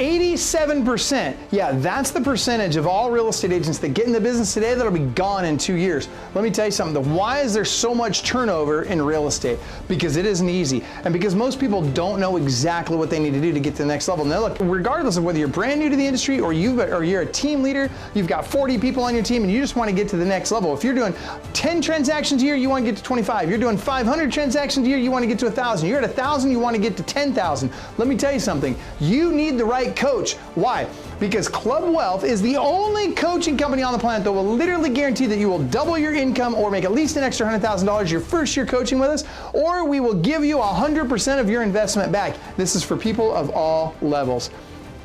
87%. Yeah, that's the percentage of all real estate agents that get in the business today that'll be gone in 2 years. Let me tell you something. Why is there so much turnover in real estate? Because it isn't easy. And because most people don't know exactly what they need to do to get to the next level. Now look, regardless of whether you're brand new to the industry or you're a team leader, you've got 40 people on your team and you just want to get to the next level. If you're doing 10 transactions a year, you want to get to 25. You're doing 500 transactions a year, you want to get to 1,000. You're at 1,000, you want to get to 10,000. Let me tell you something. You need the right coach. Why? Because Club Wealth is the only coaching company on the planet that will literally guarantee that you will double your income or make at least an extra $100,000 your first year coaching with us, or we will give you 100% of your investment back. This is for people of all levels.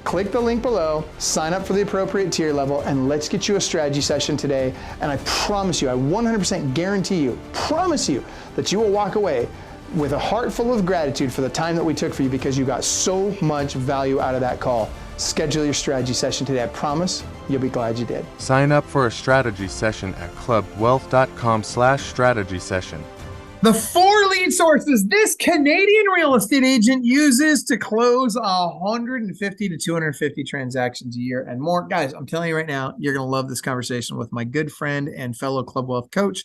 Click the link below, sign up for the appropriate tier level, and let's get you a strategy session today. And I promise you, I 100% guarantee you, promise you, that you will walk away with a heart full of gratitude for the time that we took for you, because you got so much value out of that call. Schedule your strategy session today. I promise you'll be glad you did. Sign up for a strategy session at clubwealth.com/strategy session. The 4 lead sources this Canadian real estate agent uses to close 150 to 250 transactions a year and more. Guys, I'm telling you right now, you're going to love this conversation with my good friend and fellow Club Wealth coach,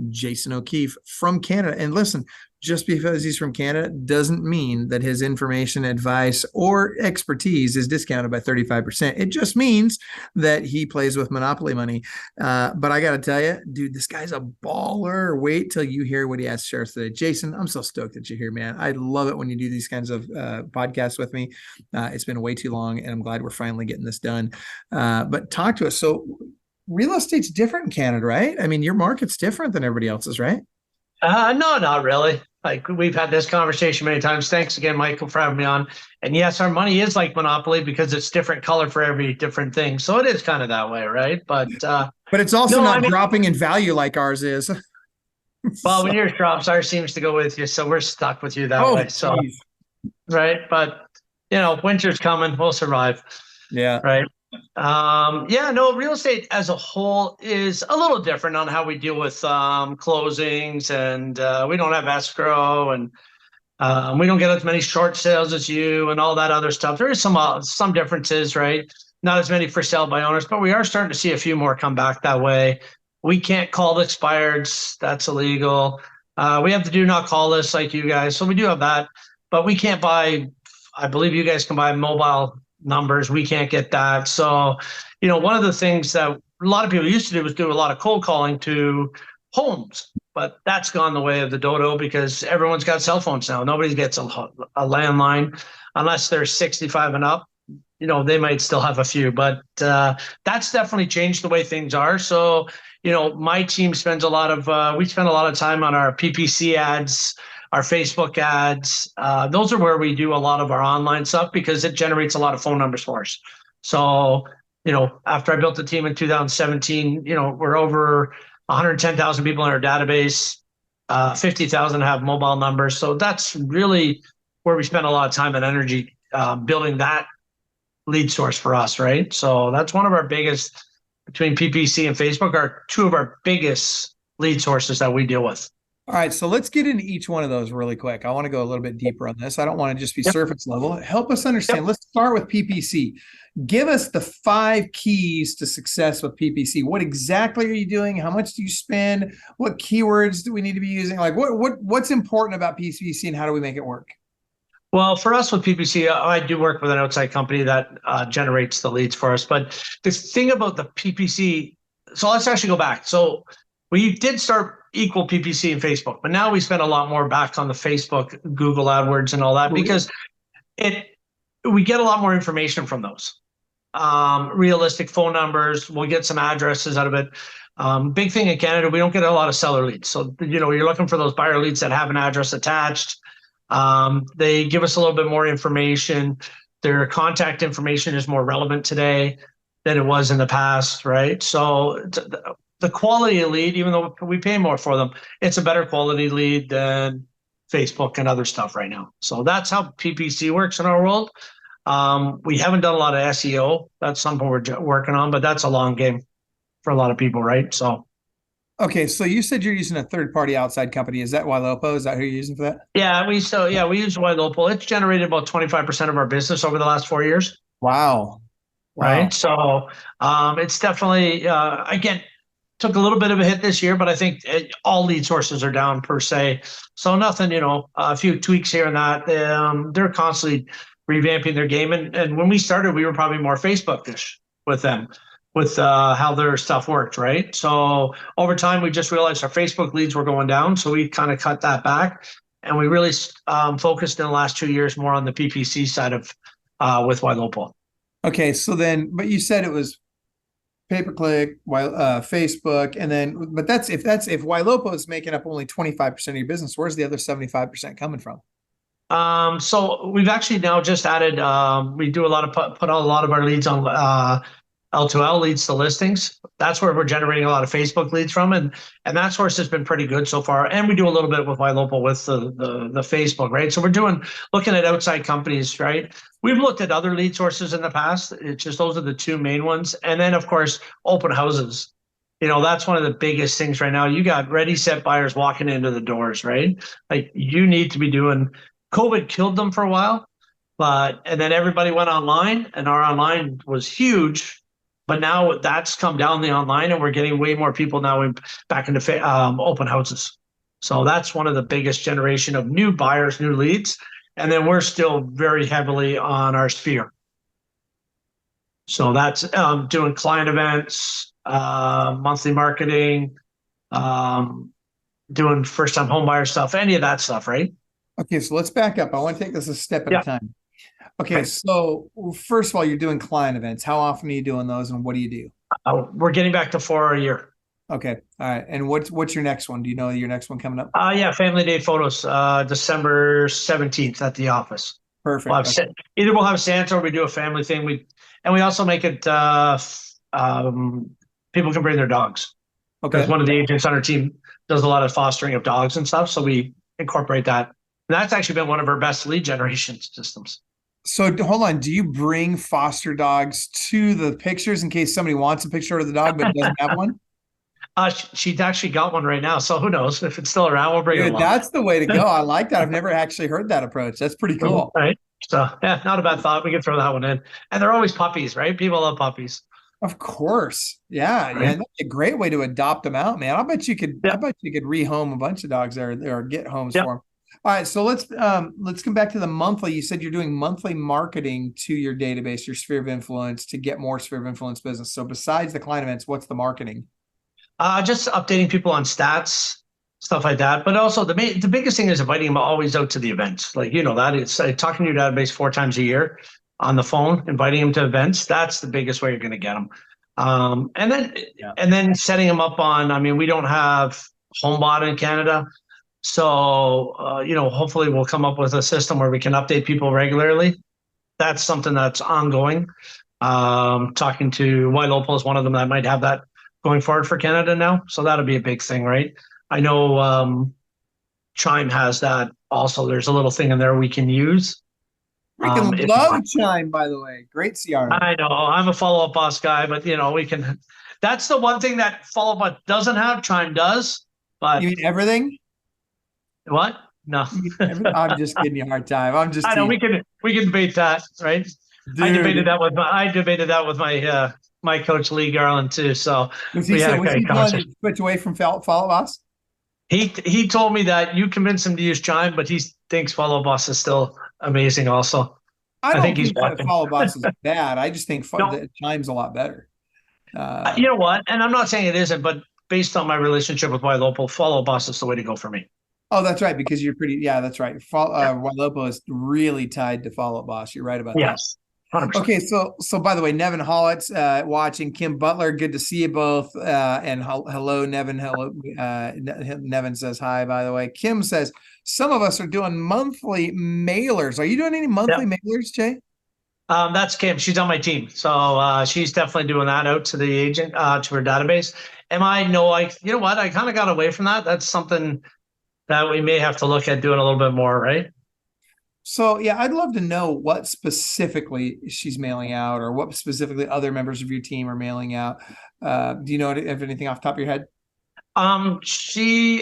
Jason O'Keefe from Canada. And listen, just because he's from Canada doesn't mean that his information, advice, or expertise is discounted by 35%. It just means that he plays with monopoly money. But I got to tell you, dude, this guy's a baller. Wait till you hear what he has to share today. Jason, I'm so stoked that you're here, man. I love it when you do these kinds of podcasts with me. It's been way too long, and I'm glad we're finally getting this done. But talk to us. So real estate's different in Canada, right? I mean, your market's different than everybody else's, right? No, not really. Like, we've had this conversation many times. Thanks again, Michael, for having me on. And yes, our money is like Monopoly because it's different color for every different thing. So it is kind of that way, right? But it's also dropping in value like ours is. Well, when yours drops, ours seems to go with you. So we're stuck with you that way. So, right. But, winter's coming. We'll survive. Yeah. Right. Real estate as a whole is a little different on how we deal with closings, and we don't have escrow, and we don't get as many short sales as you and all that other stuff. There is some differences, right? Not as many for sale by owners, but we are starting to see a few more come back that way. We can't call the expireds. That's illegal. We have the do not call list like you guys. So we do have that, but we can't buy, I believe you guys can buy mobile numbers. We can't get that. So, one of the things that a lot of people used to do was do a lot of cold calling to homes, but that's gone the way of the dodo because everyone's got cell phones now. Nobody gets a landline unless they're 65 and up. They might still have a few, but that's definitely changed the way things are. So, my team spends we spend a lot of time on our PPC ads, our Facebook ads. Those are where we do a lot of our online stuff because it generates a lot of phone numbers for us. So, after I built the team in 2017, we're over 110,000 people in our database, 50,000 have mobile numbers. So that's really where we spend a lot of time and energy building that lead source for us, right? So that's one of our biggest, between PPC and Facebook, are two of our biggest lead sources that we deal with. All right, so let's get into each one of those really quick. I want to go a little bit deeper on this. I don't want to just be surface level. Help us understand. Yep. Let's start with PPC. Give us the 5 keys to success with PPC. What exactly are you doing? How much do you spend? What keywords do we need to be using? Like what's important about PPC and how do we make it work? Well, for us with PPC, I do work with an outside company that generates the leads for us. But the thing about the PPC, so let's actually go back. So we did start equal PPC in Facebook, but now we spend a lot more back on the Facebook, Google AdWords and all that because we get a lot more information from those. Realistic phone numbers, we'll get some addresses out of it. Big thing in Canada, we don't get a lot of seller leads. So, you're looking for those buyer leads that have an address attached. They give us a little bit more information. Their contact information is more relevant today than it was in the past, right? So the quality of lead, even though we pay more for them, it's a better quality lead than Facebook and other stuff right now. So that's how PPC works in our world. We haven't done a lot of SEO. That's something we're working on, but that's a long game for a lot of people, right? So. Okay, so you said you're using a third-party outside company. Is that Ylopo? Is that who you're using for that? Yeah, we use Ylopo. It's generated about 25% of our business over the last 4 years. Wow. Wow. right? So it's definitely again took a little bit of a hit this year, but I think all lead sources are down per se. So nothing, a few tweaks here and that. They're constantly revamping their game, and when we started, we were probably more Facebook-ish with them, with how their stuff worked, right? So over time, we just realized our Facebook leads were going down, so we kind of cut that back, and we really focused in the last 2 years more on the PPC side of with Ylopo. Okay, so then, but you said it was pay-per-click, Facebook, and then, but if Ylopo is making up only 25% of your business, where's the other 75% coming from? So we've actually now just added. We do a lot of put a lot of our leads on L2L, leads to listings. That's where we're generating a lot of Facebook leads from, and that source has been pretty good so far. And we do a little bit with Ylopo with the Facebook, right? So we're looking at outside companies, right? We've looked at other lead sources in the past. It's just those are the two main ones, and then of course open houses. That's one of the biggest things right now. You got ready, set buyers walking into the doors, right? Like you need to be doing. COVID killed them for a while, and then everybody went online, and our online was huge. But now that's come down the online, and we're getting way more people now back into open houses. So that's one of the biggest generation of new buyers, new leads. And then we're still very heavily on our sphere. So that's doing client events, monthly marketing, doing first-time home buyer stuff, any of that stuff, right? Okay, so let's back up. I want to take this a step at a time. Okay, so first of all, you're doing client events. How often are you doing those, and what do you do? We're getting back to 4 a year. Okay, all right. And what's your next one? Do you know your next one coming up? Yeah, family day photos, December 17th at the office. Perfect. Either we'll have Santa or we do a family thing. We also make it people can bring their dogs. Okay. Because one of the agents on our team does a lot of fostering of dogs and stuff, so we incorporate that. And that's actually been one of our best lead generation systems. So hold on, do you bring foster dogs to the pictures in case somebody wants a picture of the dog but doesn't have one? She's actually got one right now, so who knows if it's still around? We'll bring it along. That's the way to go. I like that. I've never actually heard that approach. That's pretty cool. Right. So yeah, not a bad thought. We can throw that one in. And they're always puppies, right? People love puppies. Of course. Yeah. Right. Yeah. That's a great way to adopt them out, man. I bet you could rehome a bunch of dogs there or get homes for them. All right. So let's come back to the monthly. You said you're doing monthly marketing to your database, your sphere of influence, to get more sphere of influence business. So besides the client events, what's the marketing? Just updating people on stats, stuff like that. But also the biggest thing is inviting them always out to the events. Like, that it's talking to your database 4 times a year on the phone, inviting them to events. That's the biggest way you're going to get them. And then setting them up on, we don't have HomeBot in Canada. So, hopefully we'll come up with a system where we can update people regularly. That's something that's ongoing. Talking to Ylopo is one of them that might have that going forward for Canada now. So that'll be a big thing, right? I know Chime has that also. There's a little thing in there we can use. Freaking love Chime, by the way. Great CRM. I know. I'm a follow-up boss guy, but we can. That's the one thing that follow-up doesn't have. Chime does. But you mean everything? What? No. I'm just giving you a hard time. I know we can debate that, right? Dude. I debated that with my coach Lee Garland too. So was he telling you to switch away from Follow Boss? He told me that you convinced him to use Chime, but he thinks Follow Boss is still amazing. Also, I think he's Follow Boss is bad. I just think Chime's a lot better. You know what? And I'm not saying it isn't, but based on my relationship with Ylopo, Follow Boss is the way to go for me. Oh, that's right, because you're pretty. Yeah, that's right. Ylopo is really tied to Follow Boss. You're right about that. Yes. 100%. Okay, so by the way, Nevin Hollett's watching. Kim Butler, good to see you both. And hello, Nevin. Hello, Nevin says hi. By the way, Kim says some of us are doing monthly mailers. Are you doing any monthly mailers, Jay? That's Kim. She's on my team, so she's definitely doing that out to the agent, to her database. You know what? I kind of got away from that. That's something that we may have to look at doing a little bit more, right? So, yeah, I'd love to know what specifically she's mailing out or what specifically other members of your team are mailing out. Do you know if anything off the top of your head? She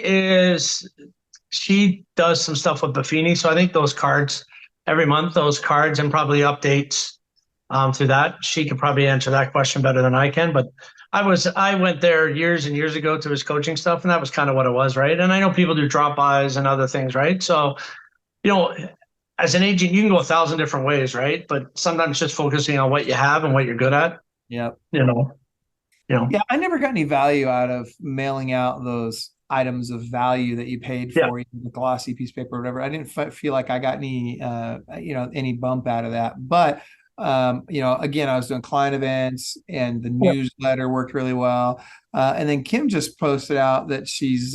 does some stuff with Buffini. So I think those cards every month, and probably updates through that. She could probably answer that question better than I can. But I went there years and years ago to his coaching stuff, and that was kind of what it was, right? And I know people do drop-bys and other things, right? So, as an agent, you can go 1,000 different ways, right? But sometimes just focusing on what you have and what you're good at. Yep. Yeah, I never got any value out of mailing out those items of value that you paid for, the glossy piece of paper or whatever. I didn't feel like I got any bump out of that. But again, I was doing client events, and the newsletter worked really well. And then Kim just posted out that she's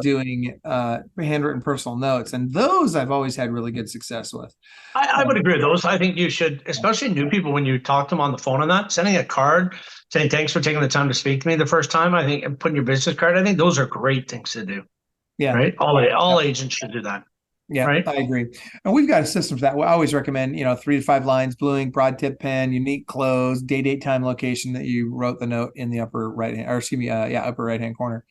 doing handwritten personal notes, and those I've always had really good success with. I would agree with those. I think you should, especially new people, when you talk to them on the phone on that, sending a card saying thanks for taking the time to speak to me the first time, I think, and putting your business card, I think those are great things to do. Yeah. Right. All agents should do that. Yeah, right. I agree. And we've got a system for that. We always recommend, 3 to 5 lines, blue ink, broad tip pen, unique close, date, time, location that you wrote the note in the upper right hand, upper right hand corner.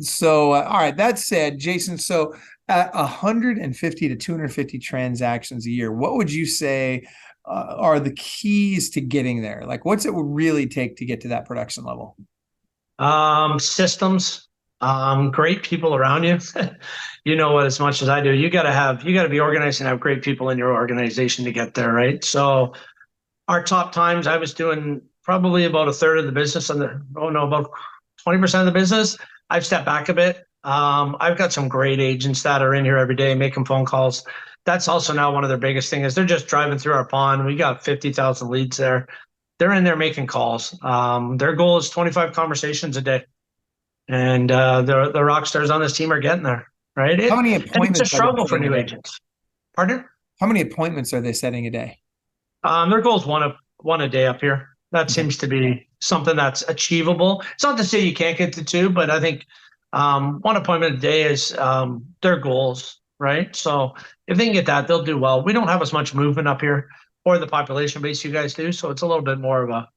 So, all right. That said, Jason, so at 150 to 250 transactions a year, what would you say are the keys to getting there? Like, what's it really take to get to that production level? Systems, great people around you. You know what, as much as I do, you got to be organized and have great people in your organization to get there, right? So our top times, I was doing probably about a third of the business about 20% of the business. I've stepped back a bit. I've got some great agents that are in here every day making phone calls. That's also now one of their biggest things is they're just driving through our pond. We got 50,000 leads there. They're in there making calls. Their goal is 25 conversations a day. And the rock stars on this team are getting there, right? How many appointments? It's a struggle for new agents. Pardon? How many appointments are they setting a day? Their goal is one a day up here. That seems to be something that's achievable. It's not to say you can't get to 2, but I think one appointment a day is their goals, right? So if they can get that, they'll do well. We don't have as much movement up here or the population base you guys do. So it's a little bit more of a,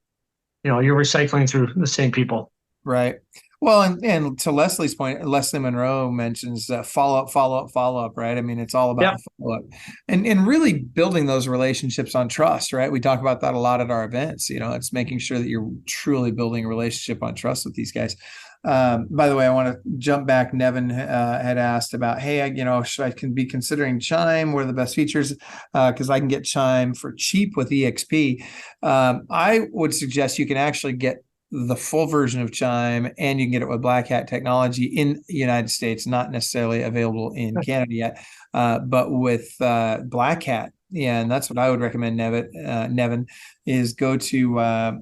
you're recycling through the same people. Right. Well, and to Leslie's point, Leslie Monroe mentions follow up, right? I mean, it's all about follow up and really building those relationships on trust, right? We talk about that a lot at our events. It's making sure that you're truly building a relationship on trust with these guys. By the way, I want to jump back. Nevin had asked about, hey, should I be considering Chime? What are the best features? Because I can get Chime for cheap with EXP. I would suggest you can actually get the full version of Chime, and you can get it with Black Hat technology in the United States, not necessarily available in Canada yet, but with Black Hat. Yeah, and that's what I would recommend, Nevin, is go to, I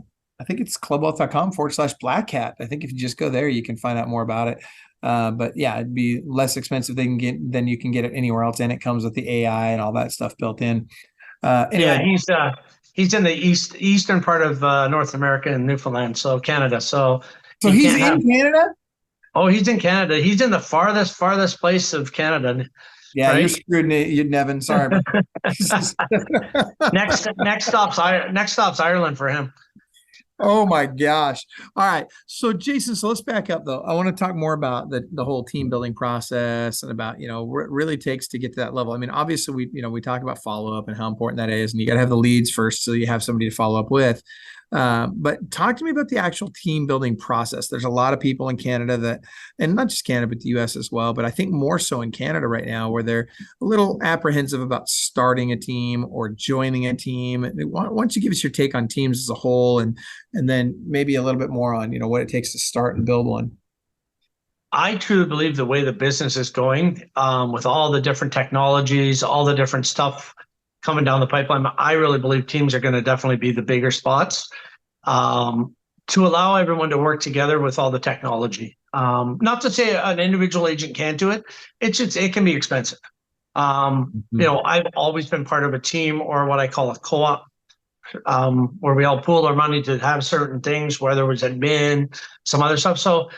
think it's clubwealth.com/Black Hat. I think if you just go there, you can find out more about it. But yeah, it'd be less expensive than you can get it anywhere else. And it comes with the AI and all that stuff built in. Anyway. Yeah, he's in the eastern part of North America and Newfoundland, so Canada. So he's in Canada? Oh, he's in Canada. He's in the farthest place of Canada. Yeah, right? You're screwed, Nevin. Sorry. Next stop's Ireland for him. Oh my gosh. All right. So Jason, let's back up though. I want to talk more about the whole team building process and about, what it really takes to get to that level. I mean, obviously we talk about follow-up and how important that is, and you got to have the leads first so you have somebody to follow up with. But talk to me about the actual team building process. There's a lot of people in Canada and not just Canada, but the US as well, but I think more so in Canada right now, where they're a little apprehensive about starting a team or joining a team. Why don't you give us your take on teams as a whole, and then maybe a little bit more on, what it takes to start and build one? I truly believe the way the business is going, with all the different technologies, all the different stuff coming down the pipeline, I really believe teams are going to definitely be the bigger spots, to allow everyone to work together with all the technology. Not to say an individual agent can't do it. It can be expensive. I've always been part of a team, or what I call a co-op, where we all pool our money to have certain things, where there was admin, some other stuff. So,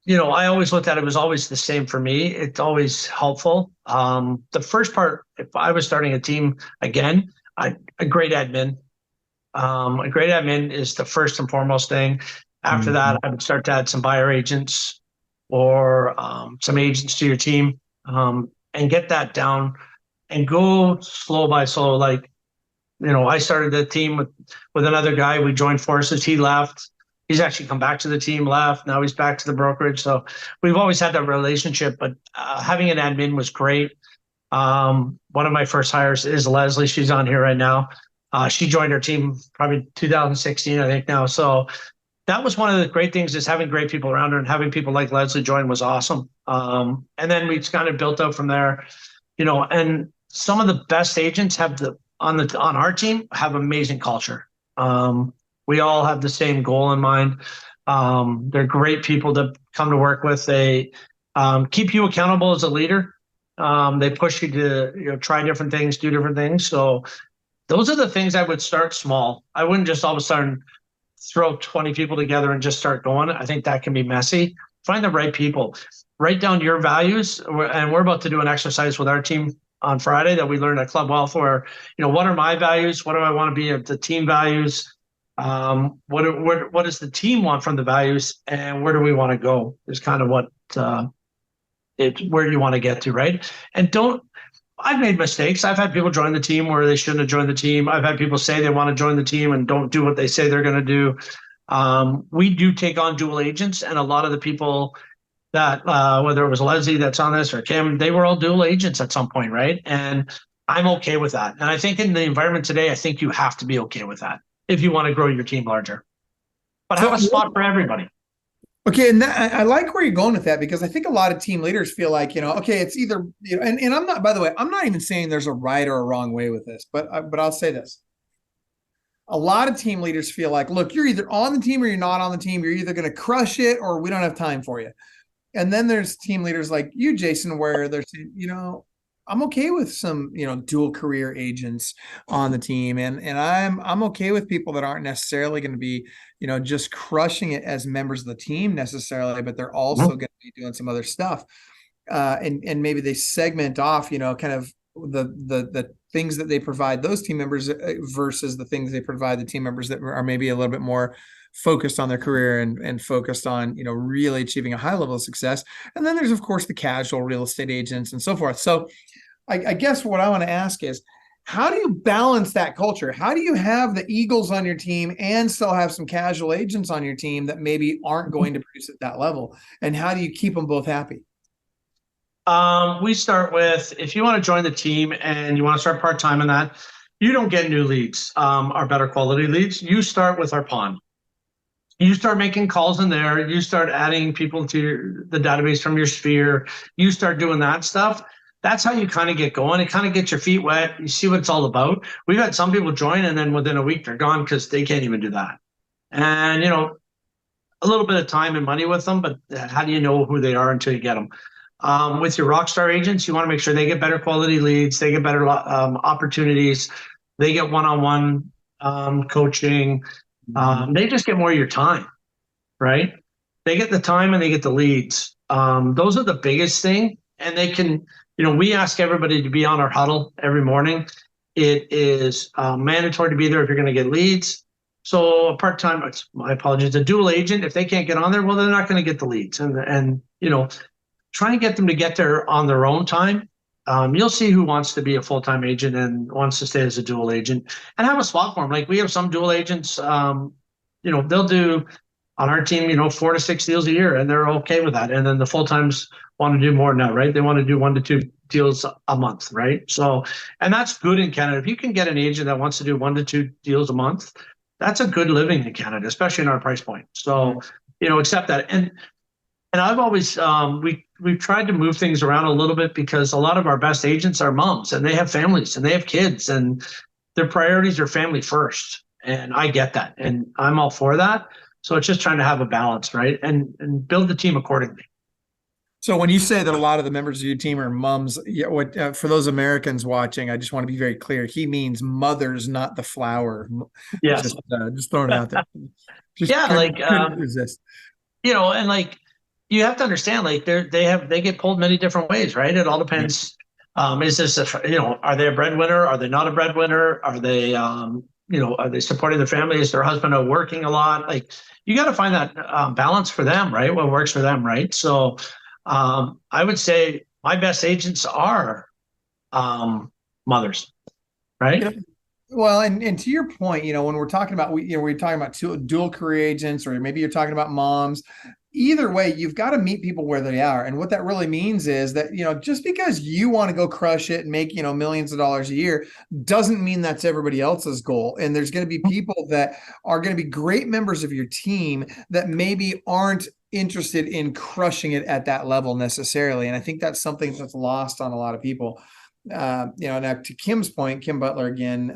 I always looked at it was always the same for me. It's always helpful. The first part, if I was starting a team again, a great admin. A great admin is the first and foremost thing. After that, I would start to add some buyer agents or some agents to your team, and get that down and go slow by slow. Like, I started the team with another guy. We joined forces. He left. He's actually come back to the team, left. Now he's back to the brokerage. So we've always had that relationship, but having an admin was great. One of my first hires is Leslie. She's on here right now. She joined our team probably 2016, I think now. So that was one of the great things, is having great people around her, and having people like Leslie join was awesome. And then we kind of built up from there, and some of the best agents on our team have amazing culture. We all have the same goal in mind. They're great people to come to work with. They keep you accountable as a leader. They push you to try different things, do different things. So those are the things I would start small. I wouldn't just all of a sudden throw 20 people together and just start going. I think that can be messy. Find the right people. Write down your values. And we're about to do an exercise with our team on Friday that we learned at Club Wealth, where, what are my values? What do I want to be? The team values. What does the team want from the values? And where do we want to go? Is kind of what where you want to get to, right? And I've made mistakes. I've had people join the team where they shouldn't have joined the team. I've had people say they want to join the team and don't do what they say they're going to do. We do take on dual agents, and a lot of the people that, whether it was Leslie that's on this or Kim, they were all dual agents at some point, right? And I'm okay with that. And I think in the environment today, I think you have to be okay with that if you want to grow your team larger. But have a spot for everybody. Okay, and I like where you're going with that, because I think a lot of team leaders feel like, okay, it's either, and I'm not, by the way, I'm not even saying there's a right or a wrong way with this, but I'll say this. A lot of team leaders feel like, look, you're either on the team or you're not on the team. You're either going to crush it or we don't have time for you. And then there's team leaders like you, Jason, where they're saying, I'm okay with some, dual career agents on the team. And I'm okay with people that aren't necessarily going to be, just crushing it as members of the team necessarily, but they're also going to be doing some other stuff. And maybe they segment off, kind of the things that they provide those team members versus the things they provide the team members that are maybe a little bit more focused on their career and focused on, really achieving a high level of success. And then there's, of course, the casual real estate agents and so forth. So I guess what I want to ask is, how do you balance that culture? How do you have the Eagles on your team and still have some casual agents on your team that maybe aren't going to produce at that level? And how do you keep them both happy? We start with, if you want to join the team and you want to start part-time in that, you don't get new leads, or better quality leads. You start with our pond. You start making calls in there. You start adding people to the database from your sphere. You start doing that stuff. That's how you kind of get going. It kind of gets your feet wet. You see what it's all about. We've had some people join and then within a week they're gone because they can't even do that. And, a little bit of time and money with them, but how do you know who they are until you get them? With your rockstar agents, you want to make sure they get better quality leads. They get better opportunities. They get one-on-one coaching. They just get more of your time, right? They get the time and they get the leads. Those are the biggest thing. And they can, we ask everybody to be on our huddle every morning. It is mandatory to be there if you're going to get leads. So a part-time, my apologies, a dual agent, if they can't get on there, well, they're not going to get the leads. And try and get them to get there on their own time. You'll see who wants to be a full-time agent and wants to stay as a dual agent, and have a spot for them. Like we have some dual agents, they'll do on our team, 4 to 6 deals a year, and they're okay with that. And then the full-times want to do more now, right? They want to do 1 to 2 deals a month, right? So, and that's good in Canada. If you can get an agent that wants to do 1 to 2 deals a month, that's a good living in Canada, especially in our price point. So, accept that. And I've always, we've tried to move things around a little bit, because a lot of our best agents are moms and they have families and they have kids and their priorities are family first. And I get that. And I'm all for that. So it's just trying to have a balance, right? And build the team accordingly. So when you say that a lot of the members of your team are moms, for those Americans watching, I just want to be very clear. He means mothers, not the flower. Yes. Just throwing it out there. Couldn't resist. And like, you have to understand, like they get pulled many different ways, right? It all depends. Is this are they a breadwinner? Are they not a breadwinner? Are they, are they supporting their family? Is their husband working a lot? Like, you got to find that balance for them, right? What works for them, right? So I would say my best agents are mothers, right? Well, and to your point, when we're talking about, we're talking about dual career agents, or maybe you're talking about moms. Either way, you've got to meet people where they are. And what that really means is that, just because you want to go crush it and make, millions of dollars a year doesn't mean that's everybody else's goal. And there's going to be people that are going to be great members of your team that maybe aren't interested in crushing it at that level necessarily. And I think that's something that's lost on a lot of people. Now to Kim's point, Kim Butler again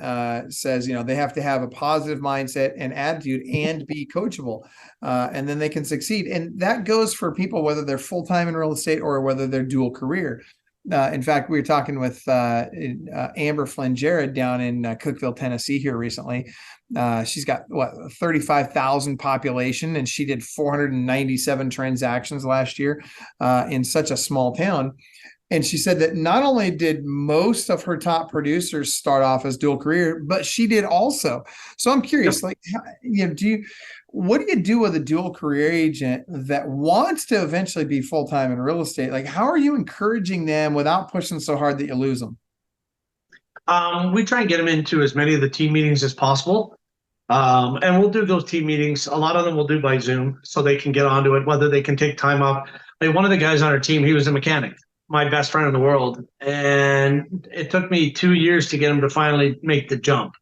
says, they have to have a positive mindset and attitude and be coachable, and then they can succeed. And that goes for people, whether they're full-time in real estate or whether they're dual career. In fact, we were talking with Amber Flynn Jared down in Cookeville, Tennessee here recently. She's got 35,000 population, and she did 497 transactions last year in such a small town. And she said that not only did most of her top producers start off as dual career, but she did also. So I'm curious, what do you do with a dual career agent that wants to eventually be full-time in real estate? Like, how are you encouraging them without pushing so hard that you lose them? We try and get them into as many of the team meetings as possible. And we'll do those team meetings. A lot of them we'll do by Zoom so they can get onto it, whether they can take time off. Like, one of the guys on our team, he was a mechanic, my best friend in the world. And it took me 2 years to get him to finally make the jump.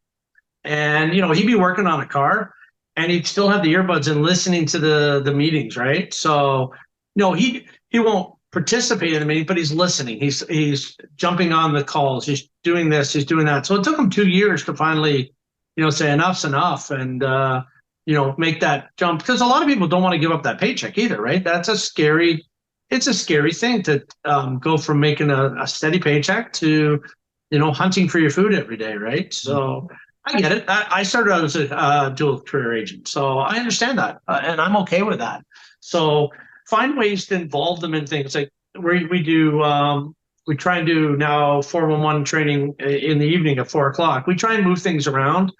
And, he'd be working on a car and he'd still have the earbuds and listening to the meetings, right? So, he won't participate in the meeting, but he's listening. He's jumping on the calls. He's doing this, he's doing that. So it took him 2 years to finally, say enough's enough and, make that jump. Because a lot of people don't want to give up that paycheck either, right? It's a scary thing to go from making a steady paycheck to, hunting for your food every day, right? So I get it. I started out as a dual career agent, so I understand that, and I'm okay with that. So find ways to involve them in things like we do. We try and do now 411 training in the evening at 4:00. We try and move things around,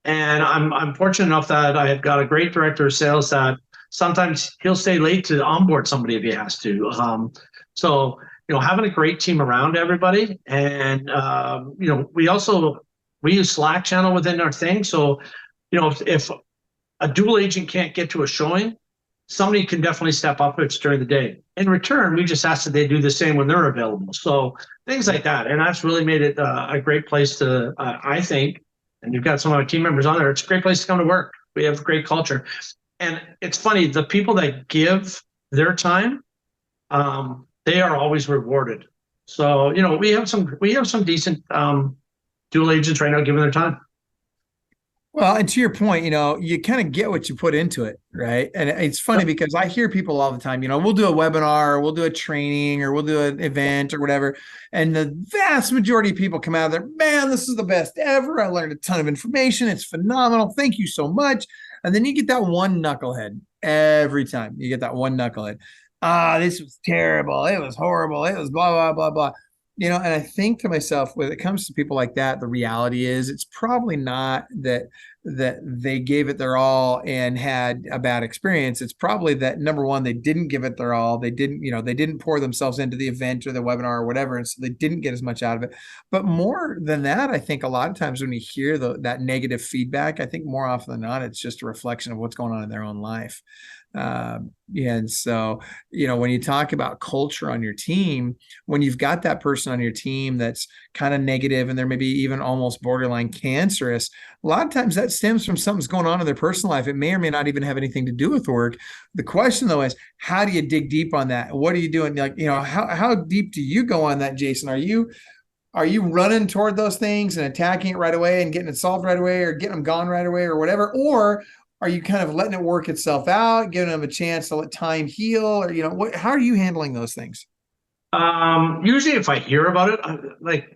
and I'm fortunate enough that I have got a great director of sales that sometimes he'll stay late to onboard somebody if he has to. So having a great team around everybody, and we use Slack channel within our thing. So if a dual agent can't get to a showing, somebody can definitely step up if it's during the day. In return, we just ask that they do the same when they're available. So things like that, and that's really made it a great place to, I think. And you've got some of our team members on there. It's a great place to come to work. We have a great culture. And it's funny, the people that give their time, they are always rewarded. So, we have some decent dual agents right now giving their time. Well, and to your point, you kind of get what you put into it, right? And it's funny because I hear people all the time, we'll do a webinar, or we'll do a training, or we'll do an event or whatever. And the vast majority of people come out of there, man, this is the best ever. I learned a ton of information. It's phenomenal. Thank you so much. And then you get that one knucklehead every time. You get that one knucklehead. This was terrible. It was horrible. It was blah, blah, blah, blah. And I think to myself, when it comes to people like that, the reality is it's probably not that they gave it their all and had a bad experience. It's probably that, number one, they didn't give it their all. They didn't pour themselves into the event or the webinar or whatever. And so they didn't get as much out of it. But more than that, I think a lot of times when you hear that negative feedback, I think more often than not, it's just a reflection of what's going on in their own life. And so, when you talk about culture on your team, when you've got that person on your team that's kind of negative and they're maybe even almost borderline cancerous, a lot of times that stems from something's going on in their personal life. It may or may not even have anything to do with work. The question though is, how do you dig deep on that? What are you doing? Like, how deep do you go on that, Jason? Are you running toward those things and attacking it right away and getting it solved right away, or getting them gone right away, or whatever? Or are you kind of letting it work itself out, giving them a chance to let time heal? Or, how are you handling those things? Usually if I hear about it,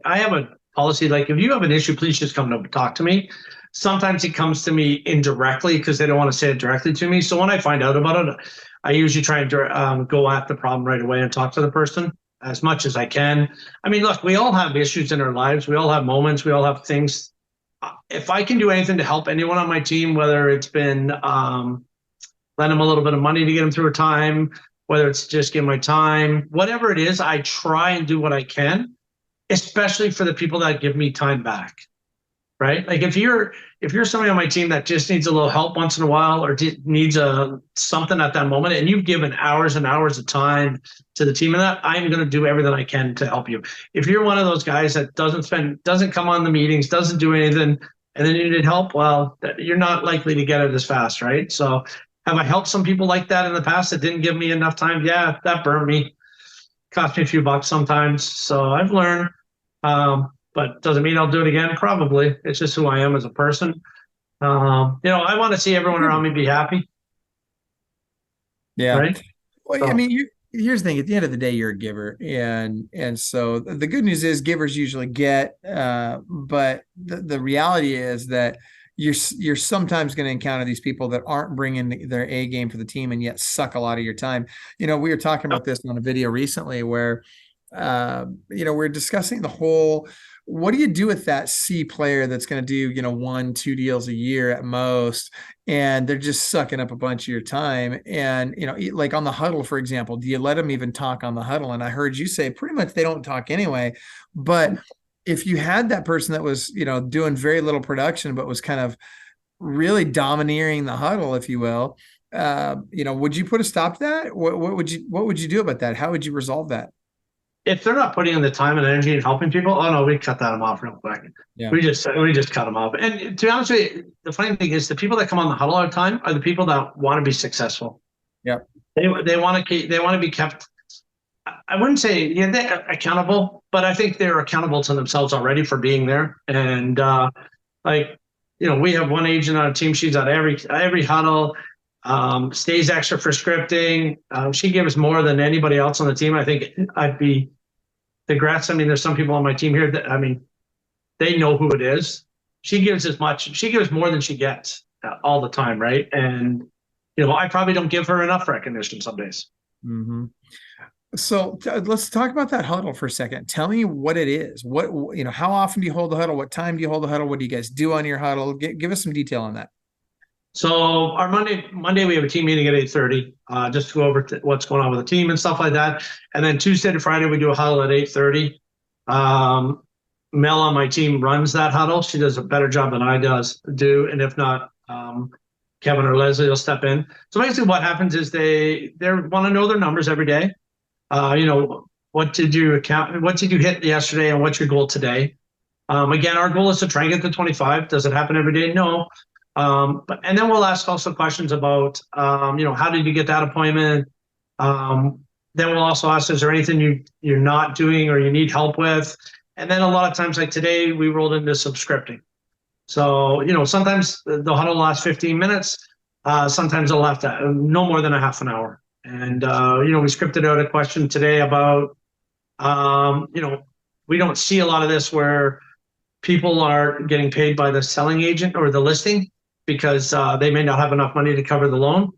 I have a policy, like, if you have an issue, please just come to talk to me. Sometimes it comes to me indirectly because they don't want to say it directly to me. So when I find out about it, I usually try and go at the problem right away and talk to the person as much as I can. I mean, look, we all have issues in our lives. We all have moments. We all have things. If I can do anything to help anyone on my team, whether it's been lend them a little bit of money to get them through a time, whether it's just give my time, whatever it is, I try and do what I can, especially for the people that give me time back, right? Like if you're somebody on my team that just needs a little help once in a while or needs something at that moment, and you've given hours and hours of time to the team, and that I'm going to do everything I can to help you. If you're one of those guys that doesn't come on the meetings, doesn't do anything, and then you need help, well, you're not likely to get it as fast, right? So have I helped some people like that in the past that didn't give me enough time? Yeah, that burned me. Cost me a few bucks sometimes. So I've learned. But doesn't mean I'll do it again. Probably. It's just who I am as a person. I want to see everyone around me be happy. Yeah. Right. Well, So, I mean, here's the thing. At the end of the day, you're a giver, and so the good news is givers usually get. But the reality is that you're sometimes going to encounter these people that aren't bringing their A game for the team, and yet suck a lot of your time. We were talking about this on a video recently where, we're discussing the whole. What do you do with that C player that's going to do, 1-2 deals a year at most, and they're just sucking up a bunch of your time? And, like on the huddle, for example, do you let them even talk on the huddle? And I heard you say pretty much they don't talk anyway. But if you had that person that was, doing very little production, but was kind of really domineering the huddle, if you will, would you put a stop to that? What would you do about that? How would you resolve that? if they're not putting in the time and energy and helping people, oh no, we cut them off real quick. Yeah. We just cut them off. And to be honest with you, the funny thing is the people that come on the huddle all the time are the people that want to be successful. Yeah. They want to be kept. I wouldn't say they're accountable, but I think they're accountable to themselves already for being there. And we have one agent on a team. She's at every huddle. Stays extra for scripting. She gives more than anybody else on the team. I think I'd be congrats. I mean, there's some people on my team here that, they know who it is. She gives as much. She gives more than she gets all the time, right? And I probably don't give her enough recognition some days. Mm-hmm. So let's talk about that huddle for a second. Tell me what it is. How often do you hold the huddle? What time do you hold the huddle? What do you guys do on your huddle? Give us some detail on that. So our Monday we have a team meeting at 8:30, just to go over what's going on with the team and stuff like that. And then Tuesday to Friday we do a huddle at 8:30. Mel on my team runs that huddle. She does a better job than I do. And if not, Kevin or Leslie will step in. So basically what happens is they want to know their numbers every day. What did you hit yesterday and what's your goal today? Again, our goal is to try and get to 25. Does it happen every day? No. And then we'll ask also questions about, how did you get that appointment? Then we'll also ask, is there anything you're not doing or you need help with? And then a lot of times, like today, we rolled into some scripting. So, sometimes the huddle lasts 15 minutes. Sometimes it'll last no more than a half an hour. And, we scripted out a question today about, we don't see a lot of this where people are getting paid by the selling agent or the listing because they may not have enough money to cover the loan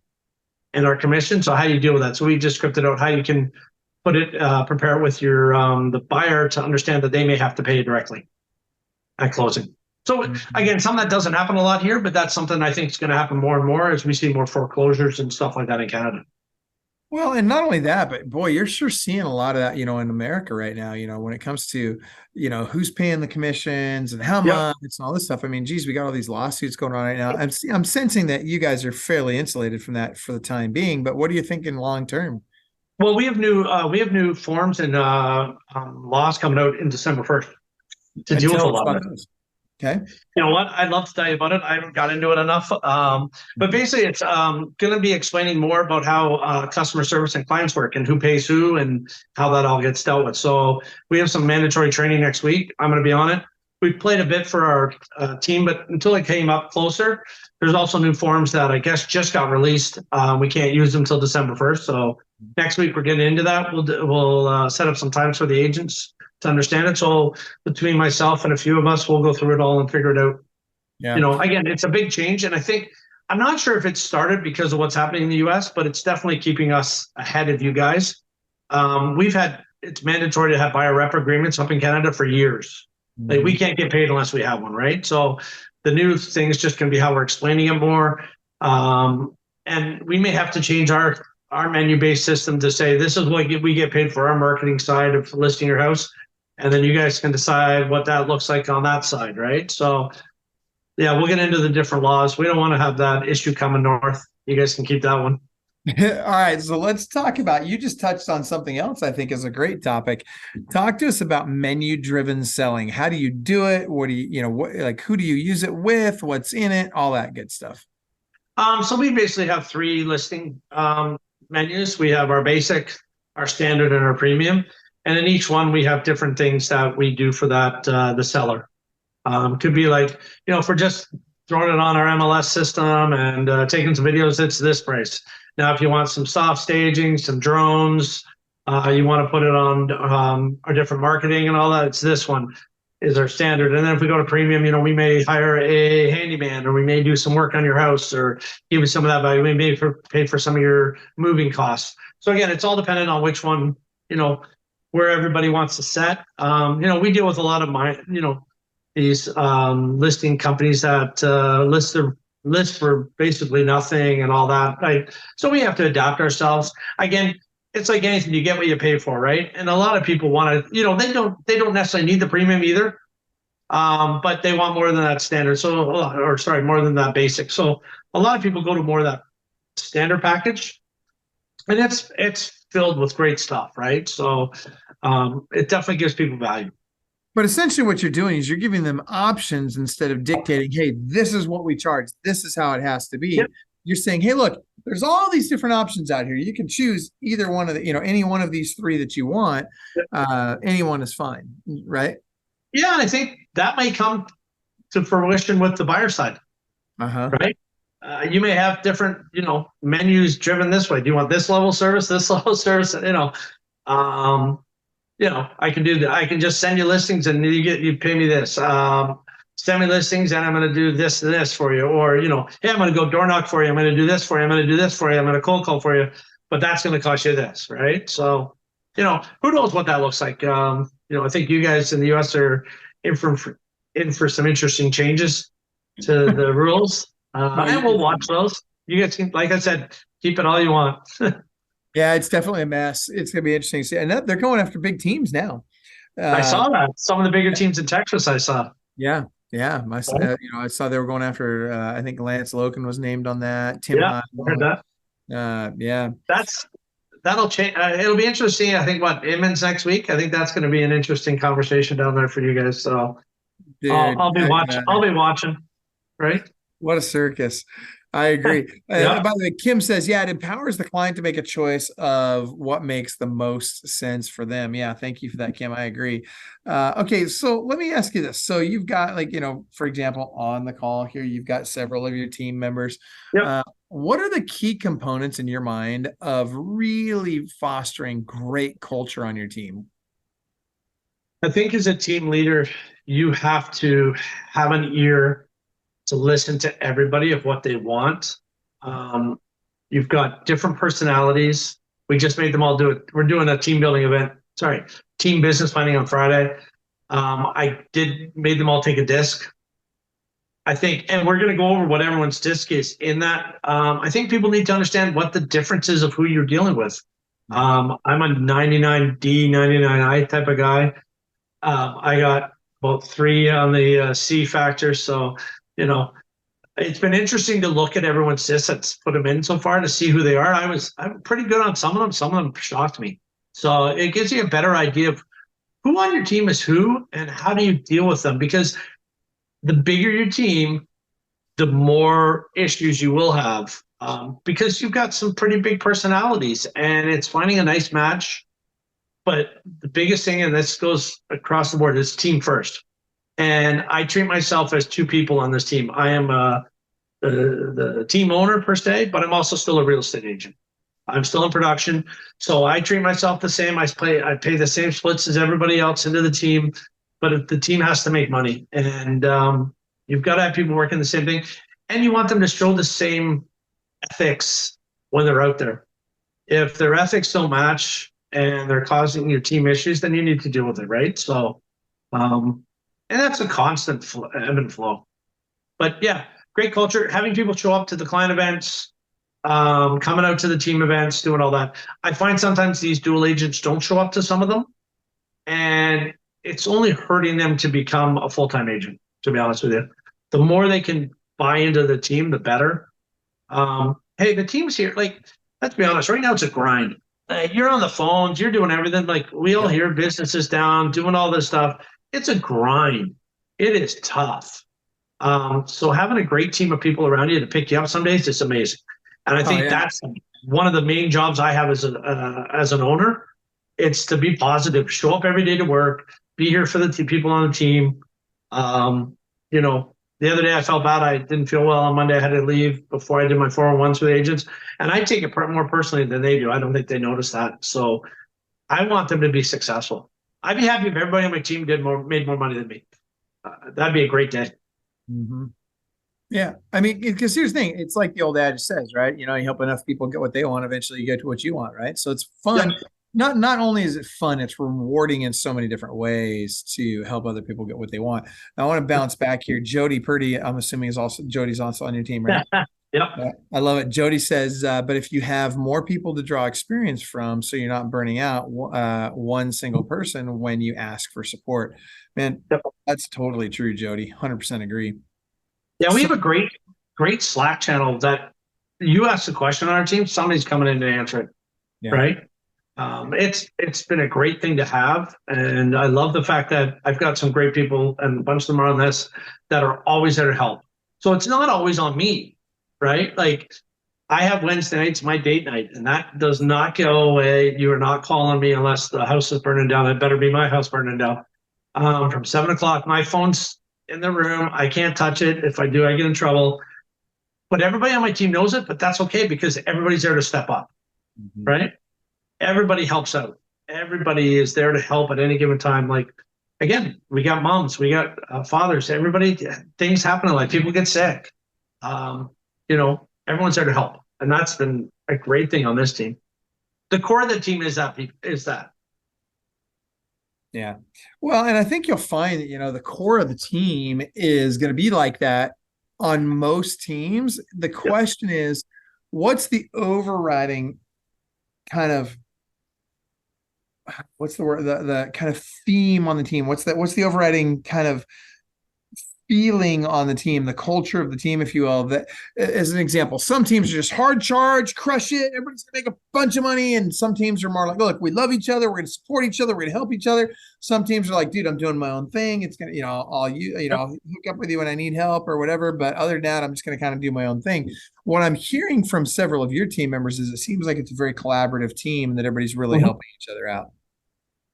and our commission. So how do you deal with that? So we just scripted out how you can prepare it with your the buyer to understand that they may have to pay you directly at closing. So again, something that doesn't happen a lot here, but that's something I think is going to happen more and more as we see more foreclosures and stuff like that in Canada. Well, and not only that, but boy, you're sure seeing a lot of that, in America right now, when it comes to, who's paying the commissions and how much and all this stuff. I mean, geez, we got all these lawsuits going on right now. I'm sensing that you guys are fairly insulated from that for the time being, but what are you thinking long term? Well, we have new forms and laws coming out in December 1st to deal with a lot of it. Okay. You know what? I'd love to tell you about it. I haven't got into it enough. But basically, it's going to be explaining more about how customer service and clients work and who pays who and how that all gets dealt with. So we have some mandatory training next week. I'm going to be on it. We played a bit for our team, but until it came up closer, there's also new forms that I guess just got released. We can't use them until December 1st. So next week we're getting into that. We'll set up some times for the agents to understand it. So between myself and a few of us, we'll go through it all and figure it out. Yeah. Again, it's a big change. And I think, I'm not sure if it started because of what's happening in the US, but it's definitely keeping us ahead of you guys. It's mandatory to have buyer rep agreements up in Canada for years. Like we can't get paid unless we have one, right? So the new thing is just going to be how we're explaining it more. And we may have to change our menu-based system to say, this is what we get paid for our marketing side of listing your house. And then you guys can decide what that looks like on that side, right? So Yeah, we'll get into the different laws. We don't want to have that issue coming north. You guys can keep that one. All right, so let's talk about, you just touched on something else I think is a great topic. Talk to us about menu-driven selling. How do you do it? What do you, what, like, who do you use it with? What's in it? All that good stuff. So we basically have three listing menus. We have our basic, our standard, and our premium. And in each one, we have different things that we do for that the seller. Could be like, if we're just throwing it on our MLS system and taking some videos, it's this price. Now, if you want some soft staging, some drones, you want to put it on our different marketing and all that, it's this one is our standard. And then if we go to premium, we may hire a handyman, or we may do some work on your house, or give you some of that value. We may pay for some of your moving costs. So again, it's all dependent on which one, where everybody wants to set. We deal with a lot of these listing companies that list for basically nothing and all that, right? So we have to adapt ourselves. Again, it's like anything, you get what you pay for, right? And a lot of people want to, they don't necessarily need the premium either, but they want more than that standard. So, more than that basic. So a lot of people go to more of that standard package, and it's filled with great stuff, right? So it definitely gives people value. But essentially what you're doing is you're giving them options instead of dictating, hey, this is what we charge. This is how it has to be. Yep. You're saying, hey, look, there's all these different options out here. You can choose either one of the, any one of these three that you want. Yep. Anyone is fine, right? Yeah, I think that may come to fruition with the buyer side, right? You may have different, menus driven this way. Do you want this level of service, this level of service? I can do that. I can just send you listings and you pay me this. Send me listings and I'm going to do this and this for you. Or, hey, I'm going to go door knock for you. I'm going to do this for you. I'm going to do this for you. I'm going to cold call for you. But that's going to cost you this, right? So, who knows what that looks like? I think you guys in the U.S. are in for some interesting changes to the rules. And we'll watch those. You guys can, like I said, keep it all you want. Yeah, it's definitely a mess. It's going to be interesting to see. And they're going after big teams now. I saw that. Some of the bigger teams in Texas, I saw. Yeah. Yeah. I saw they were going after, I think Lance Logan was named on that. Tim I heard that. Yeah. That'll change. It'll be interesting. I think Inman's next week. I think that's going to be an interesting conversation down there for you guys. So dude, I'll be watching. I'll be watching. Right. What a circus. I agree. By the way, Kim says, it empowers the client to make a choice of what makes the most sense for them. Yeah, thank you for that, Kim. I agree. Okay, so let me ask you this. So you've got, for example, on the call here, you've got several of your team members. Yep. What are the key components in your mind of really fostering great culture on your team? I think as a team leader, you have to have an ear to listen to everybody of what they want. You've got different personalities. We just made them all do it. We're doing a team building event. Team business planning on Friday. I made them all take a disc. I think, and we're going to go over what everyone's disc is in that. I think people need to understand what the difference is of who you're dealing with. I'm a 99D, 99I type of guy. I got about 3 on the C factor. So, it's been interesting to look at everyone's discs that's put them in so far to see who they are. I'm pretty good on some of them. Some of them shocked me. So it gives you a better idea of who on your team is who and how do you deal with them. Because the bigger your team, the more issues you will have because you've got some pretty big personalities and it's finding a nice match. But the biggest thing, and this goes across the board, is team first. And I treat myself as 2 people on this team. I am the team owner per se, but I'm also still a real estate agent. I'm still in production. So I treat myself the same. I pay the same splits as everybody else into the team, but the team has to make money. And you've got to have people working the same thing. And you want them to show the same ethics when they're out there. If their ethics don't match and they're causing your team issues, then you need to deal with it, right? So, and that's a constant ebb and flow. But yeah, great culture, having people show up to the client events, coming out to the team events, doing all that. I find sometimes these dual agents don't show up to some of them, and it's only hurting them to become a full-time agent, to be honest with you. the more they can buy into the team, the better. Hey, the team's here. Like, let's be honest, right now it's a grind. You're on the phones, you're doing everything. Like, we all hear businesses down, doing all this stuff. It's a grind. It is tough. So having a great team of people around you to pick you up some days is amazing. And I think that's one of the main jobs I have as an owner. It's to be positive, show up every day to work, be here for the people on the team. You know, the other day I felt bad. I didn't feel well on Monday. I had to leave before I did my 401s with agents. And I take it more personally than they do. I don't think they notice that. So I want them to be successful. I'd be happy if everybody on my team made more money than me. That'd be a great day. Mm-hmm. Yeah. I mean, because here's the thing. It's like the old adage says, right? You know, you help enough people get what they want, eventually you get to what you want, right? So it's fun. Yeah. Not only is it fun, it's rewarding in so many different ways to help other people get what they want. Now, I want to bounce back here. Jody Purdy, I'm assuming Jody's also on your team, right? Yep. I love it. Jody says, but if you have more people to draw experience from, so you're not burning out one single person when you ask for support. Man, that's totally true, Jody. 100% agree. Yeah, we have a great Slack channel that you ask a question on our team, somebody's coming in to answer it, right? It's been a great thing to have, and I love the fact that I've got some great people, and a bunch of them are on this, that are always there to help. So it's not always on me, right? Like, I have Wednesday nights, my date night, and that does not go away. You are not calling me unless the house is burning down. It better be my house burning down. From 7 o'clock, my phone's in the room. I can't touch it. If I do, I get in trouble. But everybody on my team knows it, but that's okay because everybody's there to step up, right? Everybody helps out. Everybody is there to help at any given time. Like, again, we got moms, we got fathers, everybody, things happen in life. People get sick. You know, everyone's there to help. And that's been a great thing on this team. The core of the team is that. Yeah. Well, and I think you'll find that, you know, the core of the team is going to be like that on most teams. The question is, what's the overriding kind of, what's the word, the kind of theme on the team? What's the overriding kind of feeling on the team, the culture of the team, if you will? That, as an example, some teams are just hard charge, crush it, everybody's gonna make a bunch of money, and some teams are more like, look, we love each other, we're gonna support each other, we're gonna help each other. Some teams are like, dude, I'm doing my own thing. It's gonna, you know, I'll hook up with you when I need help or whatever, but other than that, I'm just gonna kind of do my own thing. What I'm hearing from several of your team members is it seems like it's a very collaborative team and that everybody's really helping each other out.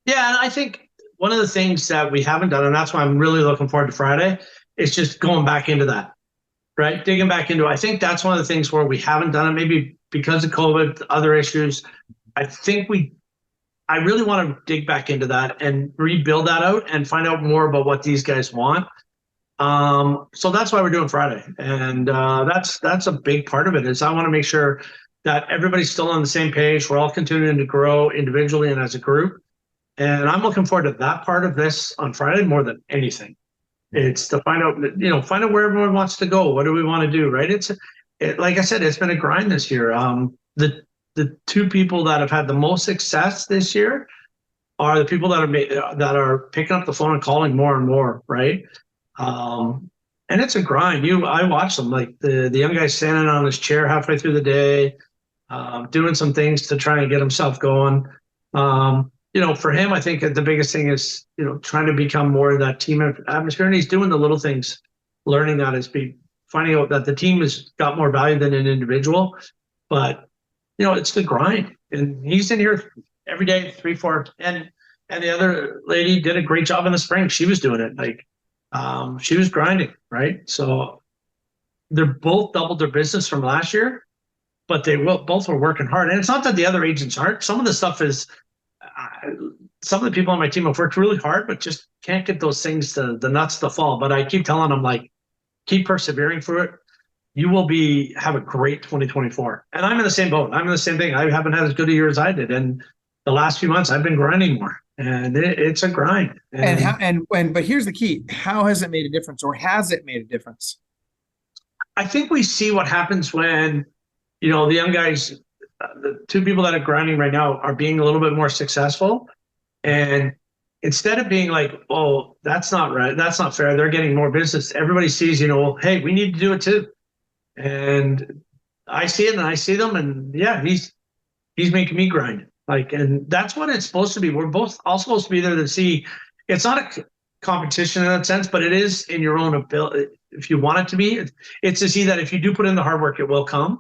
Yeah, and I think one of the things that we haven't done, and that's why I'm really looking forward to Friday, is just going back into that, right? Digging back into it. I think that's one of the things where we haven't done it, maybe because of COVID, other issues. I really want to dig back into that and rebuild that out and find out more about what these guys want. So that's why we're doing Friday. And that's a big part of it, is I want to make sure that everybody's still on the same page. We're all continuing to grow individually and as a group. And I'm looking forward to that part of this on Friday more than anything. It's to find out where everyone wants to go. What do we want to do, right? Like I said, it's been a grind this year. The two people that have had the most success this year are the people that are picking up the phone and calling more and more, right? And it's a grind. I watch them, like the young guy standing on his chair halfway through the day, doing some things to try and get himself going. You know, for him, I think the biggest thing is, you know, trying to become more of that team atmosphere. And he's doing the little things, learning that is finding out that the team has got more value than an individual. But, you know, it's the grind. And he's in here every day, 3, 4. And the other lady did a great job in the spring. She was doing it. Like, she was grinding, right? So they're both doubled their business from last year, but both were working hard. And it's not that the other agents aren't. Some of the stuff is, some of the people on my team have worked really hard, but just can't get those things the nuts to fall. But I keep telling them, like, keep persevering through it. You will have a great 2024. And I'm in the same boat. I'm in the same thing. I haven't had as good a year as I did. And the last few months I've been grinding more, and it's a grind. But here's the key. How has it made a difference, or has it made a difference? I think we see what happens when, you know, the young guys, the two people that are grinding right now are being a little bit more successful, and instead of being like, oh, that's not right, that's not fair, they're getting more business, everybody sees, hey, we need to do it too. And I see it and I see them, and yeah, he's making me grind. Like, and that's what it's supposed to be. We're both all supposed to be there to see. It's not a competition in that sense, but it is in your own ability. If you want it to be, it's to see that if you do put in the hard work, it will come.